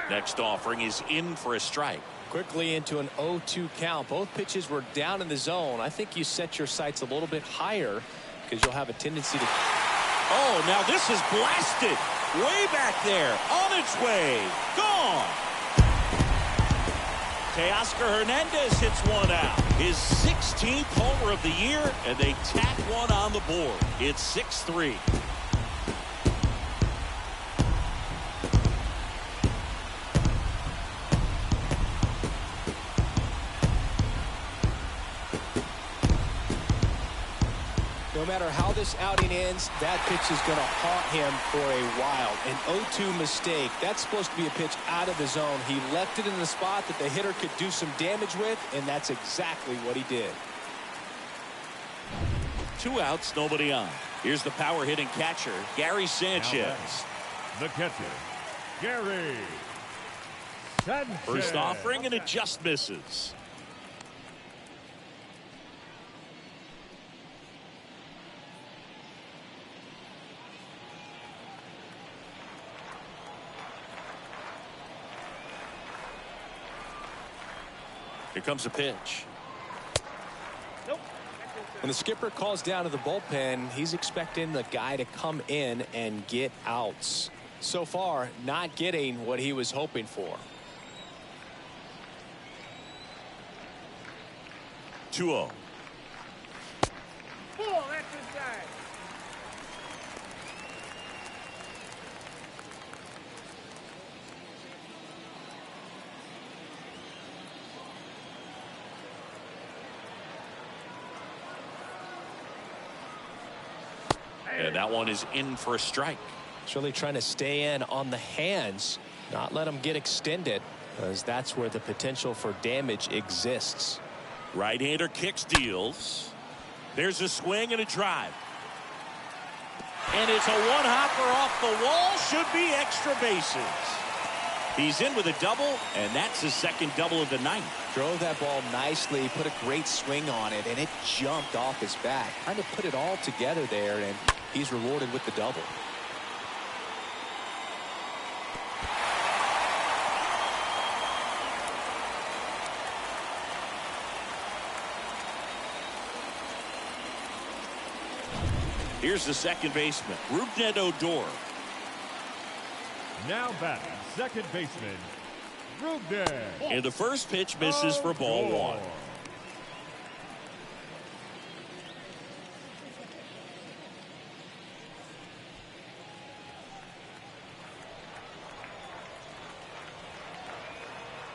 A: Next offering is in for a strike.
B: Quickly into an 0-2 count. Both pitches were down in the zone. I think you set your sights a little bit higher because you'll have a tendency to.
A: Oh, now this is blasted. Way back there. On its way. Gone. Teoscar Hernandez hits one out. His 16th homer of the year, and they tack one on the board. It's 6-3.
B: No matter how this outing ends, that pitch is going to haunt him for a while. An 0-2 mistake. That's supposed to be a pitch out of the zone. He left it in the spot that the hitter could do some damage with, and that's exactly what he did.
A: 2 outs, nobody on. Here's the power hitting catcher, Gary Sanchez.
C: The catcher, Gary Sanchez.
A: First offering, and it just misses. Here comes a pitch.
D: Nope.
B: When the skipper calls down to the bullpen, he's expecting the guy to come in and get outs. So far, not getting what he was hoping for.
A: 2-0.
D: Oh, that's inside.
A: And that one is in for a strike.
B: He's really trying to stay in on the hands, not let them get extended, because that's where the potential for damage exists.
A: Right-hander kicks, deals. There's a swing and a drive. And it's a one-hopper off the wall. Should be extra bases. He's in with a double, and that's his second double of the night.
B: Drove that ball nicely, put a great swing on it, and it jumped off his back. Trying to put it all together there, and he's rewarded with the double.
A: Here's the second baseman, Rougned Odor.
C: Now batting, second baseman, Rougned.
A: And the first pitch misses for ball one.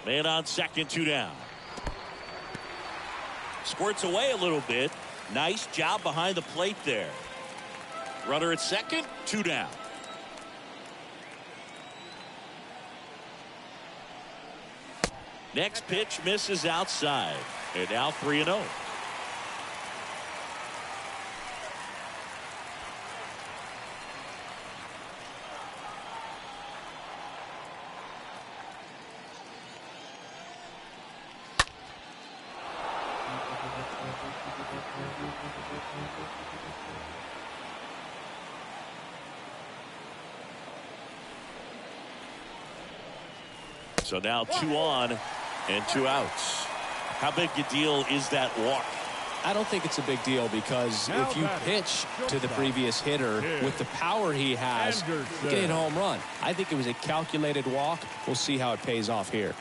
A: Man on second, 2 down. Squirts away a little bit. Nice job behind the plate there. Runner at second, 2 down. Next pitch misses outside. And now 3-0. So now 2 on and 2 outs. How big a deal is that walk?
B: I don't think it's a big deal because if you pitch to the previous hitter with the power he has, you can hit a home run. I think it was a calculated walk. We'll see how it pays off here.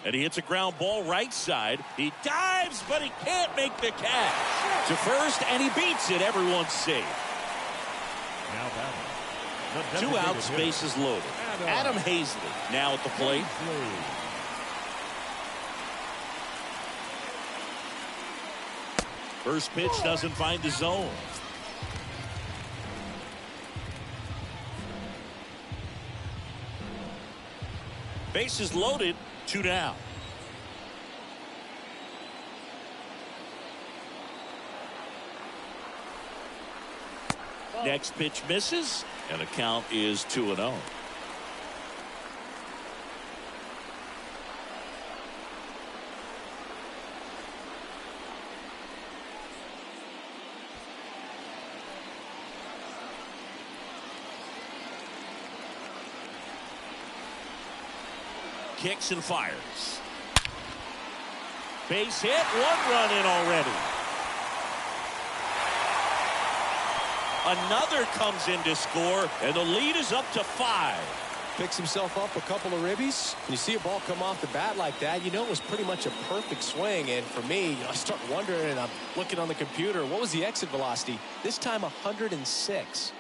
A: And he hits a ground ball right side. He dives, but he can't make the catch. To first, and he beats it. Everyone's safe.
C: Now batting,
A: 2 outs, bases loaded. Adam Hazley now at the plate. First pitch doesn't find the zone. Bases loaded, 2 down. Next pitch misses, and the count is 2-0. kicks and fires. Base hit, 1 run in already. Another comes in to score, and the lead is up to 5.
B: Picks himself up a couple of ribbies. You see a ball come off the bat like that, you know it was pretty much a perfect swing. And for me, I start wondering, and I'm looking on the computer, what was the exit velocity? This time 106.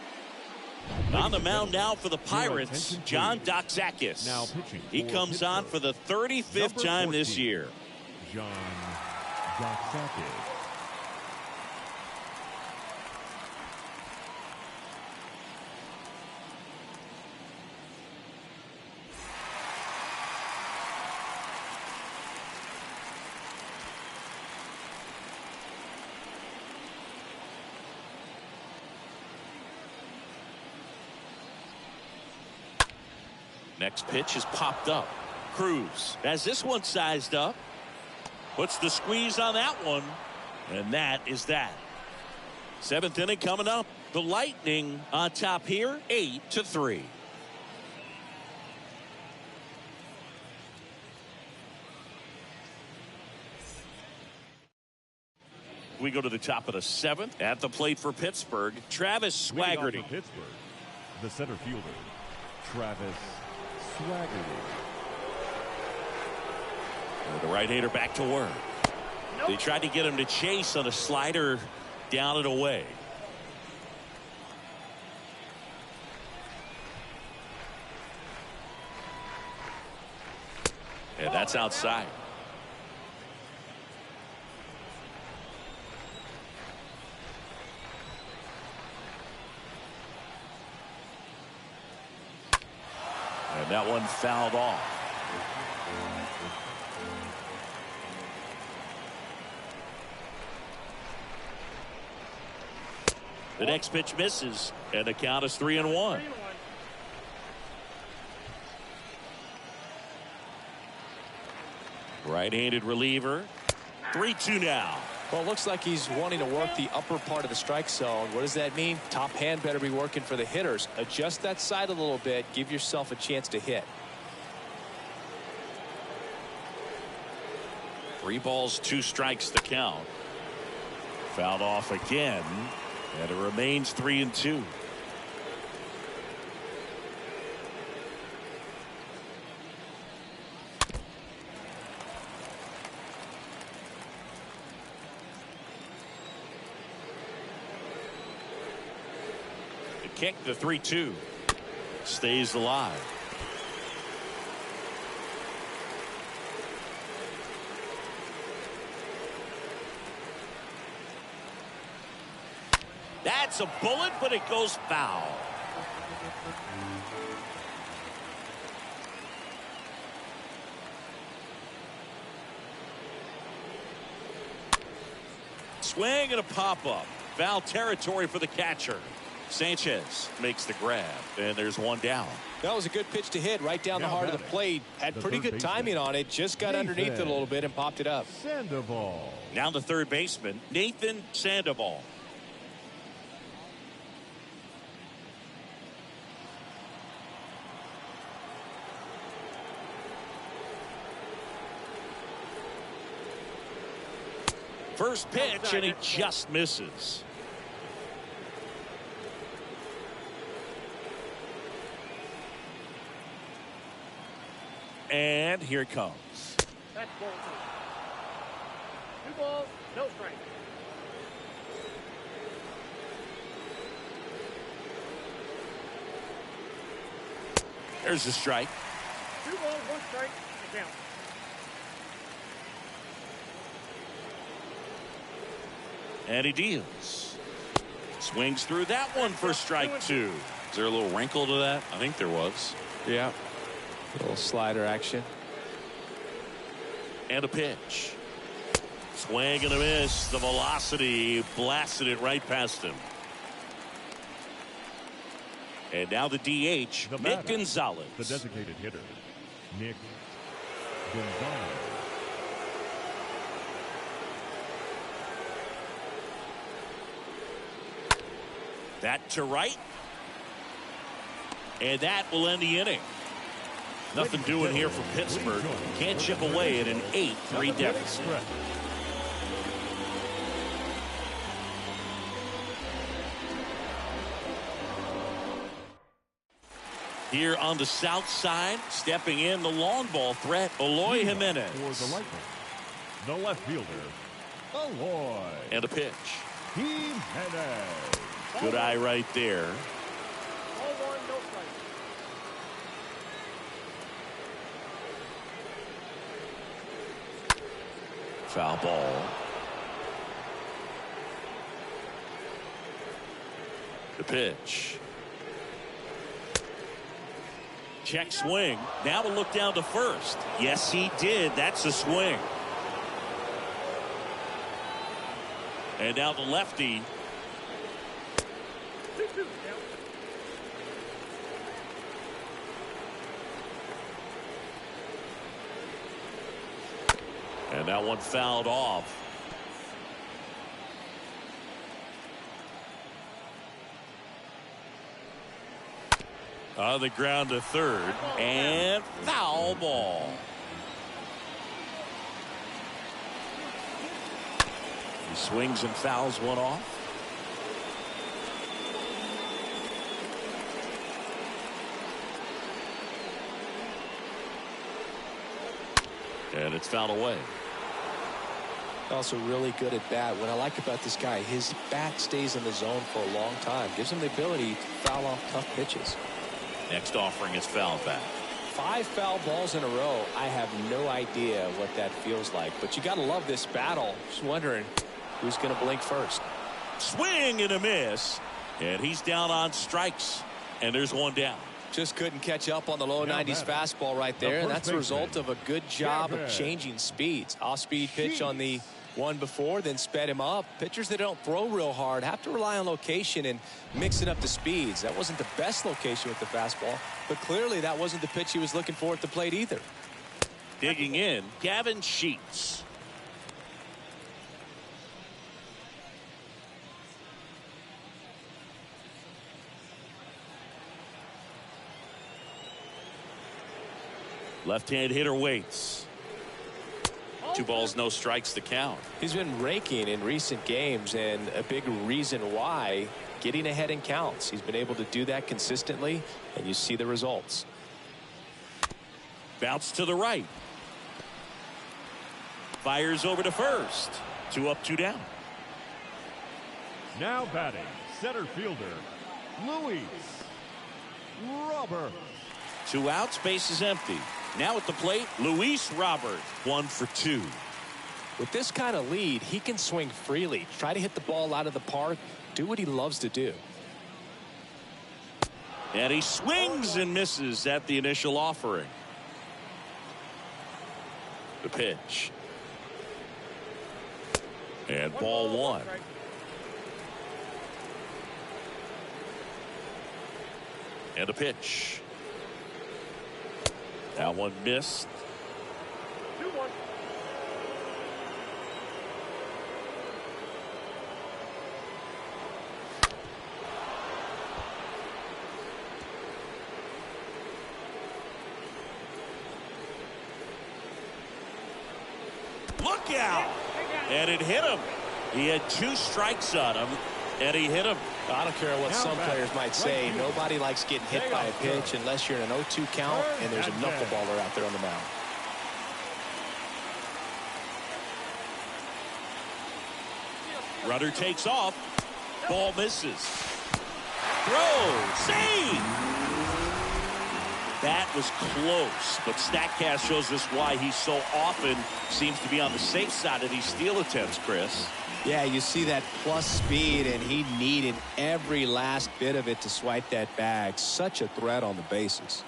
A: On the mound now for the Pirates, John Doxakis.
C: Now pitching.
A: He comes on for the 35th time this year.
C: John Doxakis.
A: Next pitch is popped up. Cruz has this one sized up. Puts the squeeze on that one. And that is that. 7th inning coming up. The Lightning on top here, 8-3. We go to the top of the 7th. At the plate for Pittsburgh, Travis Swaggerty.
C: Pittsburgh, the center fielder, Travis Swaggerty.
A: The right-hander back to work. Nope. They tried to get him to chase on a slider down and away. And that's outside. And that one fouled off. The next pitch misses, and the count is 3-1. Right-handed reliever. 3-2 now.
B: Well, it looks like he's wanting to work the upper part of the strike zone. What does that mean? Top hand better be working for the hitters. Adjust that side a little bit. Give yourself a chance to hit.
A: 3 balls, 2 strikes to count. Fouled off again, and it remains 3-2. The kick, the 3-2, stays alive. That's a bullet, but it goes foul. Swing and a pop-up. Foul territory for the catcher. Sanchez makes the grab, and there's one down.
B: That was a good pitch to hit right down the heart of the plate. Had pretty good timing on it. Just got underneath it a little bit and popped it up.
C: Sandoval.
A: Now the third baseman, Nathan Sandoval. First pitch, and he just misses. And here it comes.
D: That's ball 2. 2 balls, no strike.
A: There's the strike.
D: 2 balls, 1 strike, and down.
A: And he deals. Swings through that one for strike 2. Is there a little wrinkle to that? I think there was.
B: Yeah. A little slider action.
A: And a pitch. Swing and a miss. The velocity blasted it right past him. And now the DH, Nick Gonzalez.
C: The designated hitter, Nick Gonzalez. That to right. And that will end the inning.
A: Nothing doing here for Pittsburgh. Can't chip away at an 8-3 deficit. Here on the south side, stepping in the long ball threat, Eloy Jimenez.
C: For the Lightning, the left fielder, Eloy.
A: And a pitch.
C: Jimenez.
A: Good eye right there.
D: Ball one, no strike.
A: Foul ball. The pitch. Check swing. Now we'll look down to first. Yes, he did. That's a swing. And now the lefty.
D: 2-2 count.
A: And that one fouled off. On the ground to third. And foul ball. He swings and fouls one off. And it's fouled away.
B: Also really good at bat. What I like about this guy, his bat stays in the zone for a long time. Gives him the ability to foul off tough pitches.
A: Next offering is fouled back.
B: 5 foul balls in a row. I have no idea what that feels like. But you got to love this battle. Just wondering who's going to blink first.
A: Swing and a miss. And he's down on strikes. And there's one down.
B: Just couldn't catch up on the low 90s fastball right there. And that's a result of a good job of changing speeds. Off-speed pitch on the one before, then sped him up. Pitchers that don't throw real hard have to rely on location and mixing up the speeds. That wasn't the best location with the fastball, but clearly that wasn't the pitch he was looking for at the plate either.
A: Digging in, Gavin Sheets. Left-hand hitter waits. 2 balls, no strikes to count.
B: He's been raking in recent games, and a big reason why, getting ahead in counts. He's been able to do that consistently, and you see the results.
A: Bounce to the right. Fires over to first. 2 up, 2 down.
C: Now batting, center fielder, Luis Robert.
A: 2 outs, base is empty. Now at the plate, Luis Robert, 1 for 2.
B: With this kind of lead, he can swing freely, try to hit the ball out of the park, do what he loves to do.
A: And he swings and misses at the initial offering. The pitch. And ball 1. And a pitch. That one missed.
D: 2-1.
A: Look out! And it hit him. He had 2 strikes on him, and he hit him.
B: I don't care what some players might say. Nobody likes getting hit by a pitch unless you're in an 0-2 count and there's a knuckleballer out there on the mound.
A: Runner takes off. Ball misses. Throw. Save! That was close, but StatCast shows us why he so often seems to be on the safe side of these steal attempts, Chris.
B: Yeah, you see that plus speed, and he needed every last bit of it to swipe that bag. Such a threat on the bases.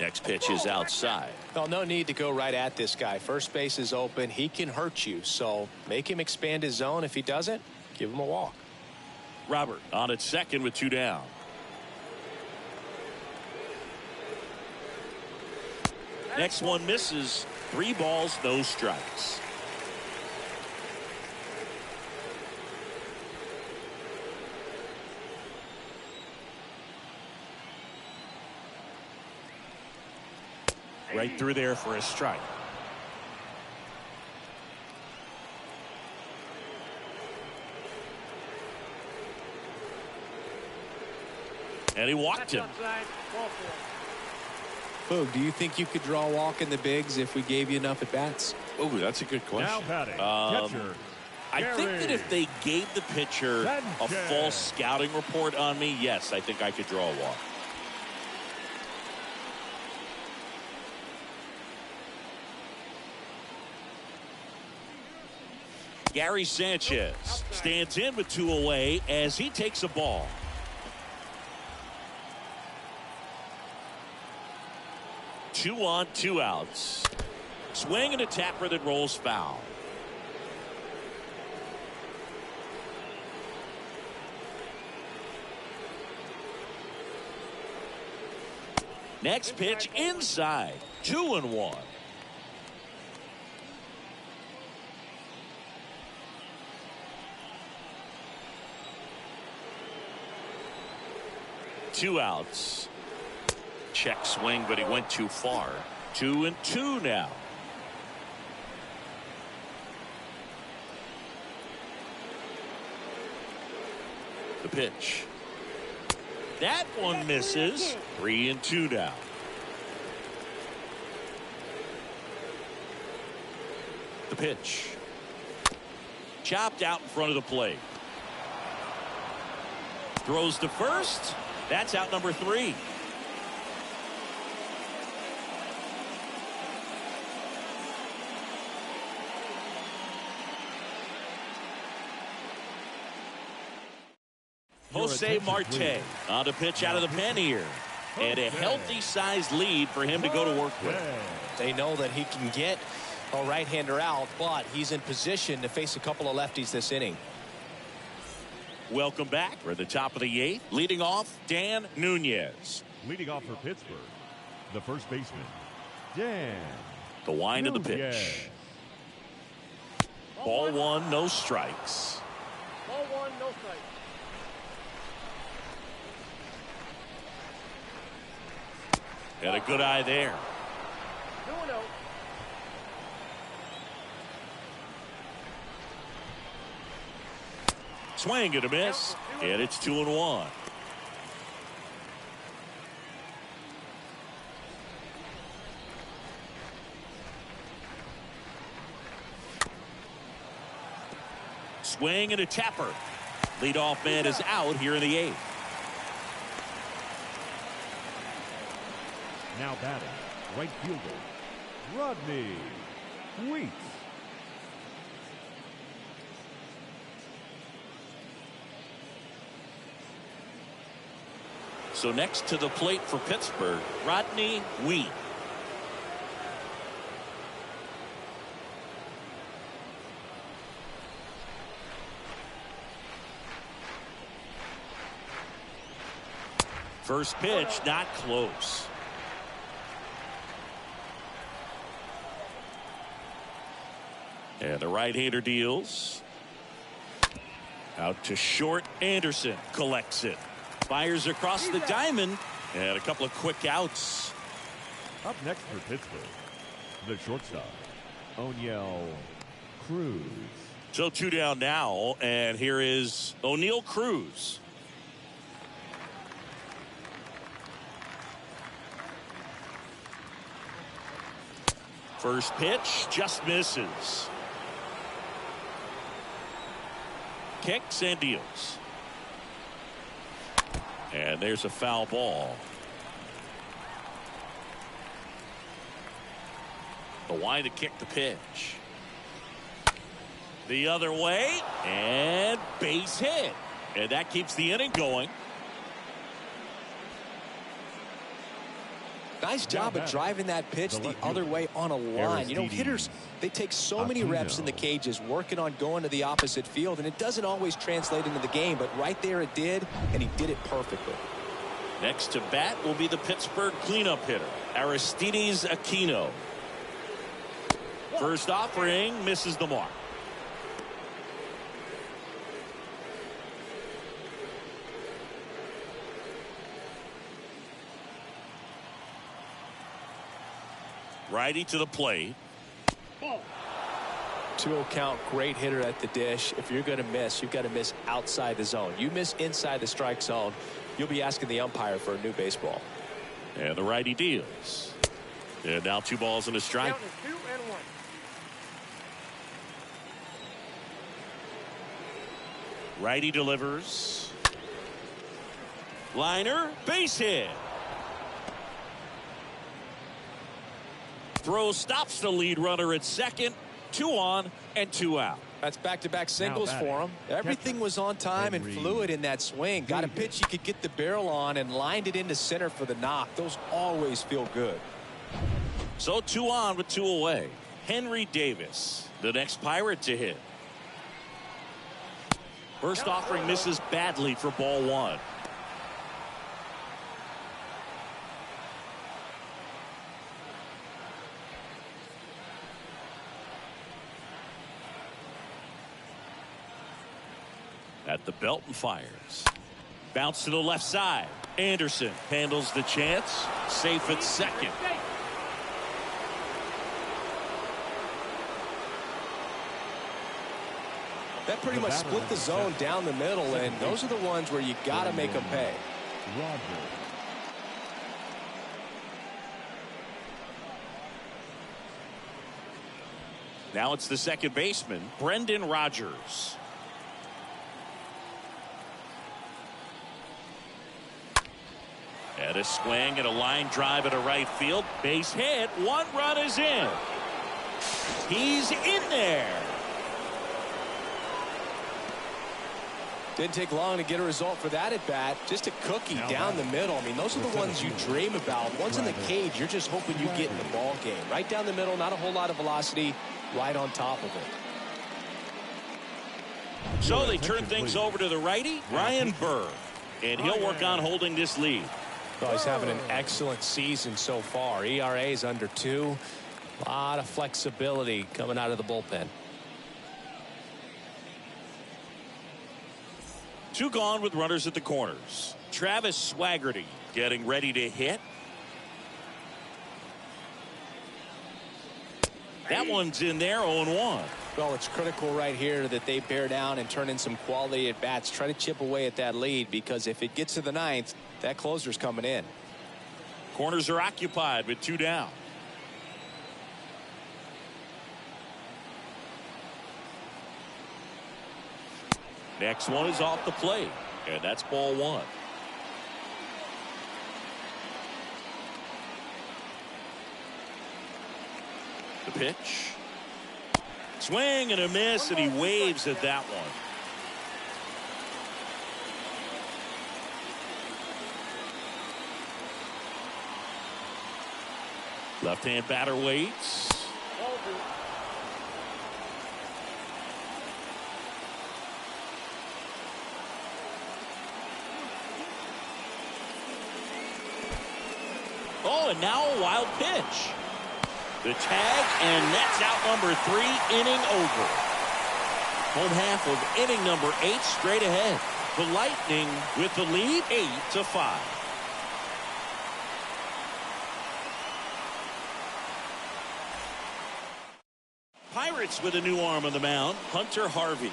A: Next pitch is outside.
B: Well, no need to go right at this guy. First base is open. He can hurt you, so make him expand his zone. If he doesn't, give him a walk.
A: Robert on at second with 2 down. Next one misses. 3 balls, no strikes. Right through there for a strike. And he walked him.
B: Boog, do you think you could draw a walk in the bigs if we gave you enough at-bats?
A: Oh, that's a good question.
C: Now batting, catcher,
A: I think that if they gave the pitcher a
C: Sanchez.
A: false scouting report on me, yes, I think I could draw a walk. Gary Sanchez stands in with 2 away as he takes a ball. Two on, 2 outs. Swing and a tapper that rolls foul. Next pitch inside. 2-1. Two outs. Check swing, but he went too far. 2-2 now. The pitch. That one misses. 3-2 now. The pitch. Chopped out in front of the plate. Throws to first. That's out number 3. Jose Marte on the pitch out of the pen here. And a healthy sized lead for him to go to work with.
B: They know that he can get a right-hander out, but he's in position to face a couple of lefties this inning.
A: Welcome back. We're at the top of the 8th. Leading off, Dan Nunez.
C: Leading off for Pittsburgh, the first baseman, Dan.
A: The wind of the pitch. Ball 1, no strikes.
D: Ball 1, no strikes.
A: And a good eye there.
D: 2-0.
A: Swing and a miss. And it's 2-1. Swing and a tapper. Leadoff man is out here in the 8th.
C: Now batting, right fielder, Rodney Wheat.
A: So next to the plate for Pittsburgh, Rodney Wheat. First pitch, not close. And the right-hander deals. Out to short. Anderson collects it. Fires across the diamond. And a couple of quick outs.
C: Up next for Pittsburgh, the shortstop, O'Neill Cruz.
A: So 2 down now. And here is O'Neill Cruz. First pitch just misses. Kicks and deals. And there's a foul ball. The wind to kick the pitch. The other way. And base hit. And that keeps the inning going.
B: Nice job of driving that pitch the other way on a line. You know, hitters, they take so many reps in the cages working on going to the opposite field, and it doesn't always translate into the game, but right there it did, and he did it perfectly.
A: Next to bat will be the Pittsburgh cleanup hitter, Aristides Aquino. First offering misses the mark. Righty to the plate.
B: 2-0 count, great hitter at the dish. If you're going to miss, you've got to miss outside the zone. You miss inside the strike zone, you'll be asking the umpire for a new baseball.
A: And the righty deals. And now 2 balls and a strike.
D: Count is 2-1.
A: Righty delivers. Liner, base hit. Throw stops the lead runner at second. 2 on and 2 out.
B: That's back-to-back singles for him. Everything was on time and fluid in that swing. Got a pitch he could get the barrel on and lined it into center for the knock. Those always feel good.
A: So 2 on with 2 away. Henry Davis, the next Pirate to hit. First offering misses badly for ball 1. At the belt and fires. Bounce to the left side. Anderson handles the chance. Safe at second.
B: That pretty much split the zone down the middle, and those are the ones where you got to make them pay.
A: Now it's the second baseman, Brendan Rodgers. And a swing and a line drive at a right field. Base hit. 1 run is in. He's in there.
B: Didn't take long to get a result for that at bat. Just a cookie down the middle. I mean, those are the ones you dream about. Ones in the cage, you're just hoping you get in the ball game. Right down the middle, not a whole lot of velocity, right on top of it.
A: So they turn things over to the righty, Ryan Burr. And he'll work on holding this lead.
B: Well, he's having an excellent season so far. ERA is under 2. A lot of flexibility coming out of the bullpen.
A: 2 gone with runners at the corners. Travis Swaggerty getting ready to hit. That one's in there, 0-1.
B: Well, it's critical right here that they bear down and turn in some quality at bats. Try to chip away at that lead, because if it gets to the 9th, that closer's coming in.
A: Corners are occupied with 2 down. Next one is off the plate, and that's ball 1. The pitch. Swing and a miss, and he waves at that one. Left-hand batter waits. Oh, and now a wild pitch. The tag, and that's out number 3, inning over. Home half of inning number 8 straight ahead. The Lightning with the lead, 8-5. Pirates with a new arm on the mound, Hunter Harvey.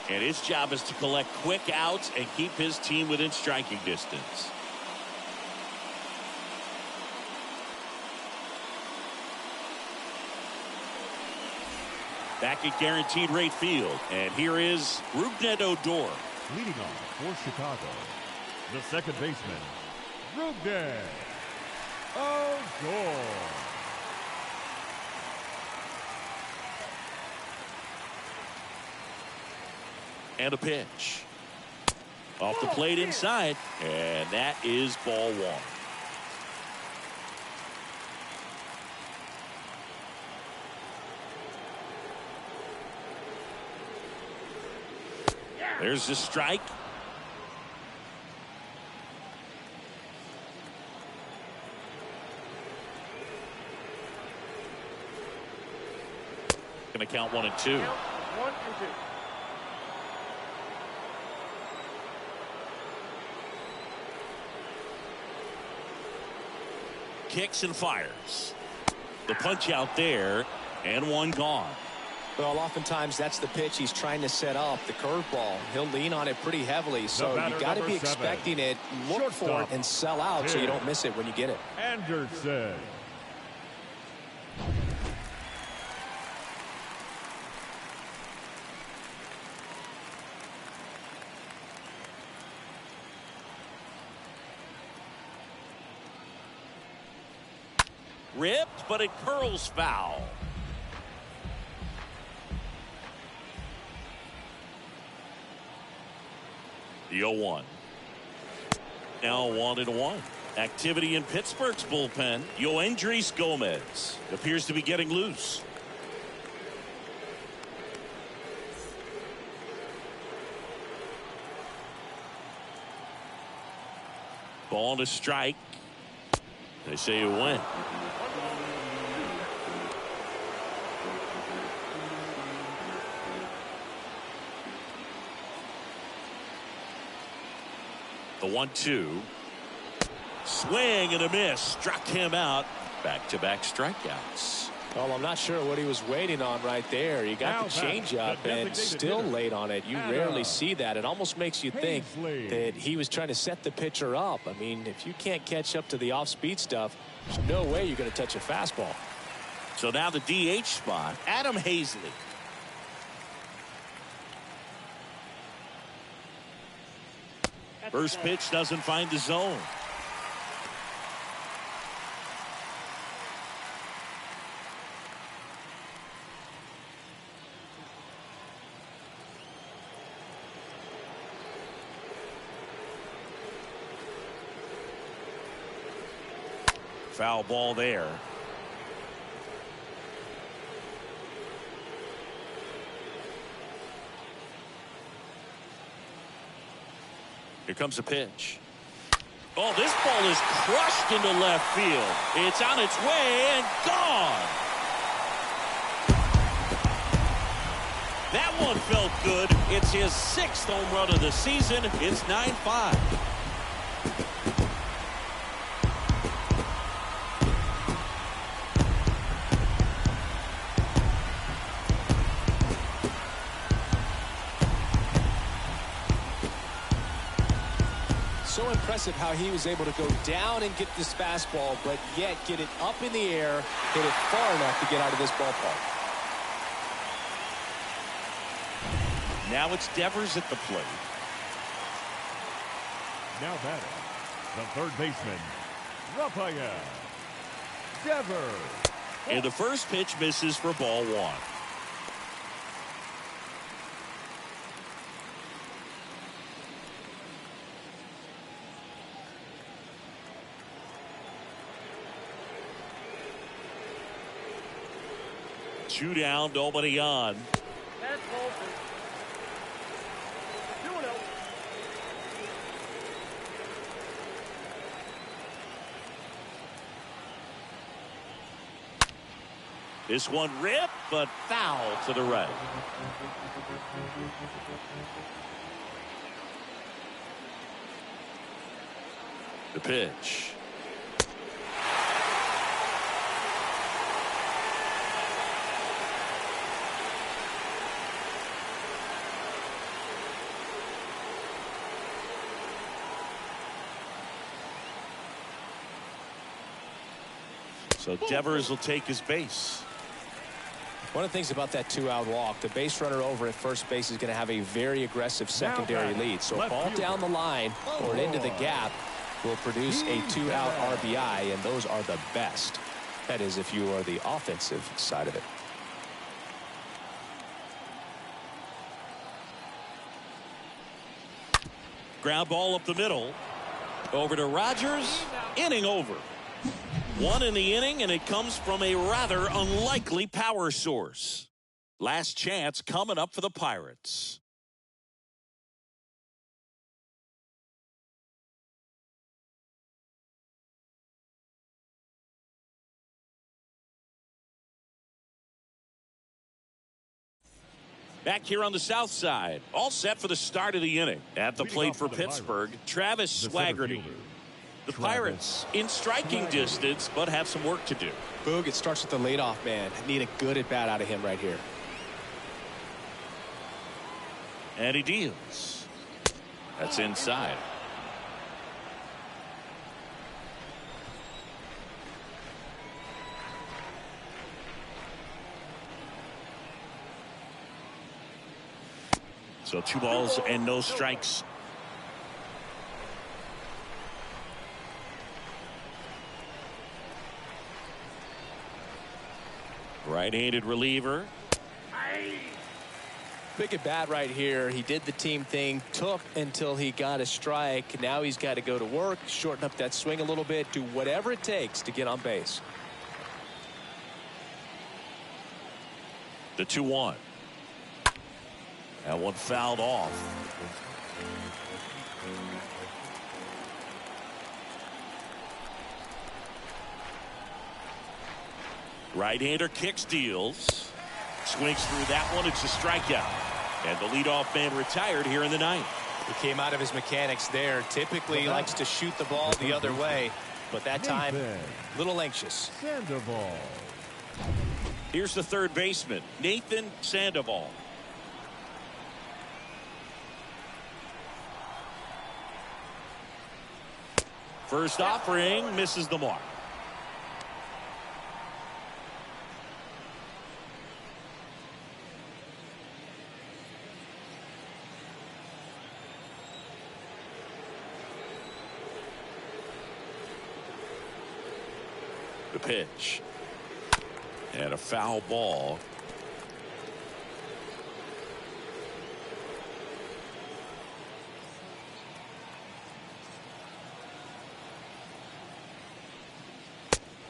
A: And his job is to collect quick outs and keep his team within striking distance. Back at guaranteed rate field. And here is Rougned Odor.
C: Leading off for Chicago, the second baseman, Rougned Odor.
A: And a pitch. Off the plate inside. And that is ball 1. There's the strike. Going to count 1 and 2.
D: 1 and 2.
A: Kicks and fires. The punch out there, and one gone.
B: Well, oftentimes that's the pitch he's trying to set up, the curveball. He'll lean on it pretty heavily, so you got to be expecting it, look for it, and sell out so you don't miss it when you get it.
C: Anderson.
A: Ripped, but it curls foul. The 0-1. Now 1-1. Activity in Pittsburgh's bullpen. Yoendrys Gomez appears to be getting loose. Ball to strike. They say it went. The 1-2. Swing and a miss. Struck him out. Back-to-back strikeouts.
B: Well, I'm not sure what he was waiting on right there. You got the changeup and still late on it. You rarely see that. It almost makes you think that he was trying to set the pitcher up. I mean, if you can't catch up to the off-speed stuff, there's no way you're going to touch a fastball.
A: So now the DH spot, Adam Hazley. First pitch doesn't find the zone. Foul ball there. Here comes a pitch. Oh, this ball is crushed into left field. It's on its way and gone. That one felt good. It's his 6th home run of the season. It's 9-5.
B: So impressive how he was able to go down and get this fastball, but yet get it up in the air, hit it far enough to get out of this ballpark.
A: Now it's Devers at the plate.
C: Now batting, the third baseman, Rafael Devers.
A: And the first pitch misses for ball 1. Two down, nobody on.
D: That's Bolton. 2-0.
A: This one ripped, but foul to the right. The pitch. So Devers will take his base.
B: One of the things about that 2-out walk, the base runner over at first base is going to have a very aggressive secondary lead. So a ball down the line or into the gap will produce a 2-out RBI, and those are the best. That is, if you are the offensive side of it.
A: Ground ball up the middle. Over to Rogers. Inning over. 1 in the inning, and it comes from a rather unlikely power source. Last chance coming up for the Pirates. Back here on the south side, all set for the start of the inning. At the plate for Pittsburgh, Travis Swaggerty. The Pirates in striking distance, but have some work to do.
B: Boog, it starts with the leadoff man. Need a good at bat out of him right here.
A: And he deals. That's inside. So 2 balls and no strikes. Right-handed reliever.
B: Big at bat right here. He did the team thing, took until he got a strike. Now he's got to go to work, shorten up that swing a little bit, do whatever it takes to get on base.
A: The 2-1. That one fouled off. Right-hander kicks, deals. Swings through that one. It's a strikeout. And the leadoff man retired here in the 9th.
B: He came out of his mechanics there. Typically he likes to shoot the ball the other way, but that time a little anxious.
C: Sandoval.
A: Here's the third baseman, Nathan Sandoval. First offering misses the mark. The pitch. And a foul ball.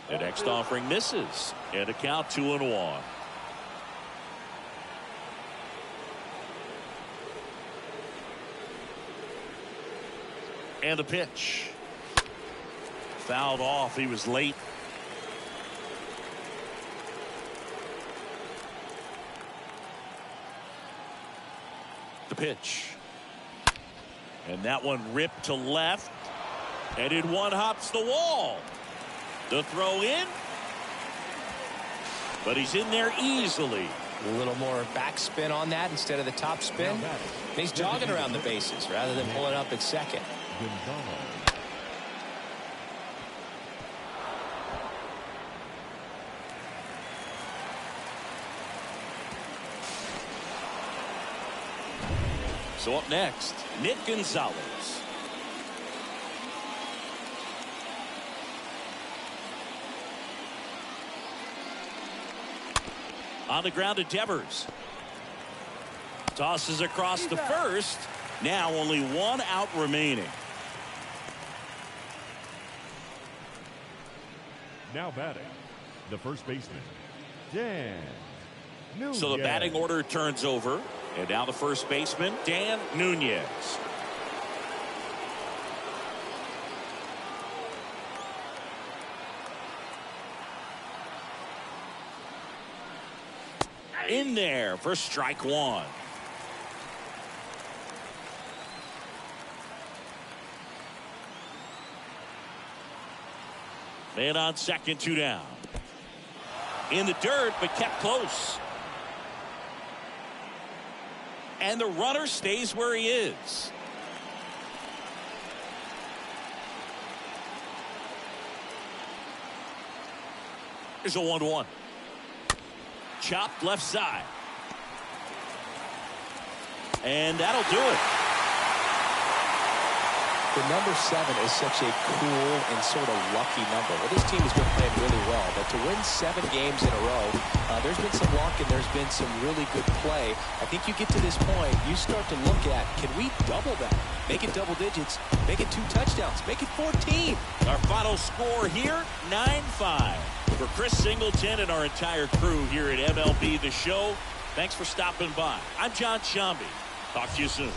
A: The next offering misses. And a count 2-1. And the pitch. Fouled off. He was late. The pitch. And that one ripped to left. And it one hops the wall. The throw in. But he's in there easily.
B: A little more backspin on that instead of the top spin. And he's jogging around the bases rather than pulling up at second.
A: So up next, Nick Gonzalez. On the ground to Devers. Tosses across the first. Now only 1 out remaining.
C: Now batting, the first baseman, Dan Nunez.
A: So the batting order turns over. And now the first baseman, Dan Nunez. In there for strike 1. Man on second, 2 down. In the dirt, but kept close. And the runner stays where he is. Here's a 1-1. Chopped left side. And that'll do it.
B: The number 7 is such a cool and sort of lucky number. Well, this team has been playing really well, but to win 7 games in a row, there's been some luck and there's been some really good play. I think you get to this point, you start to look at, can we double that? Make it double digits, make it 2 touchdowns, make it 14.
A: Our final score here, 9-5. For Chris Singleton and our entire crew here at MLB The Show, thanks for stopping by. I'm John Shambi. Talk to you soon.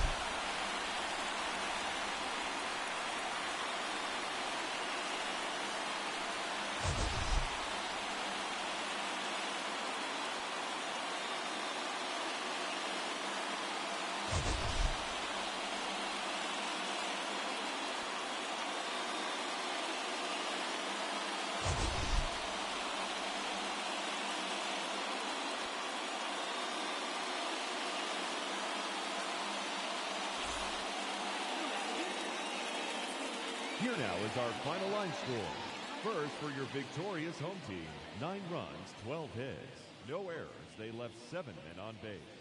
C: Here now is our final line score. First, for your victorious home team, 9 runs, 12 hits, no errors. They left 7 men on base.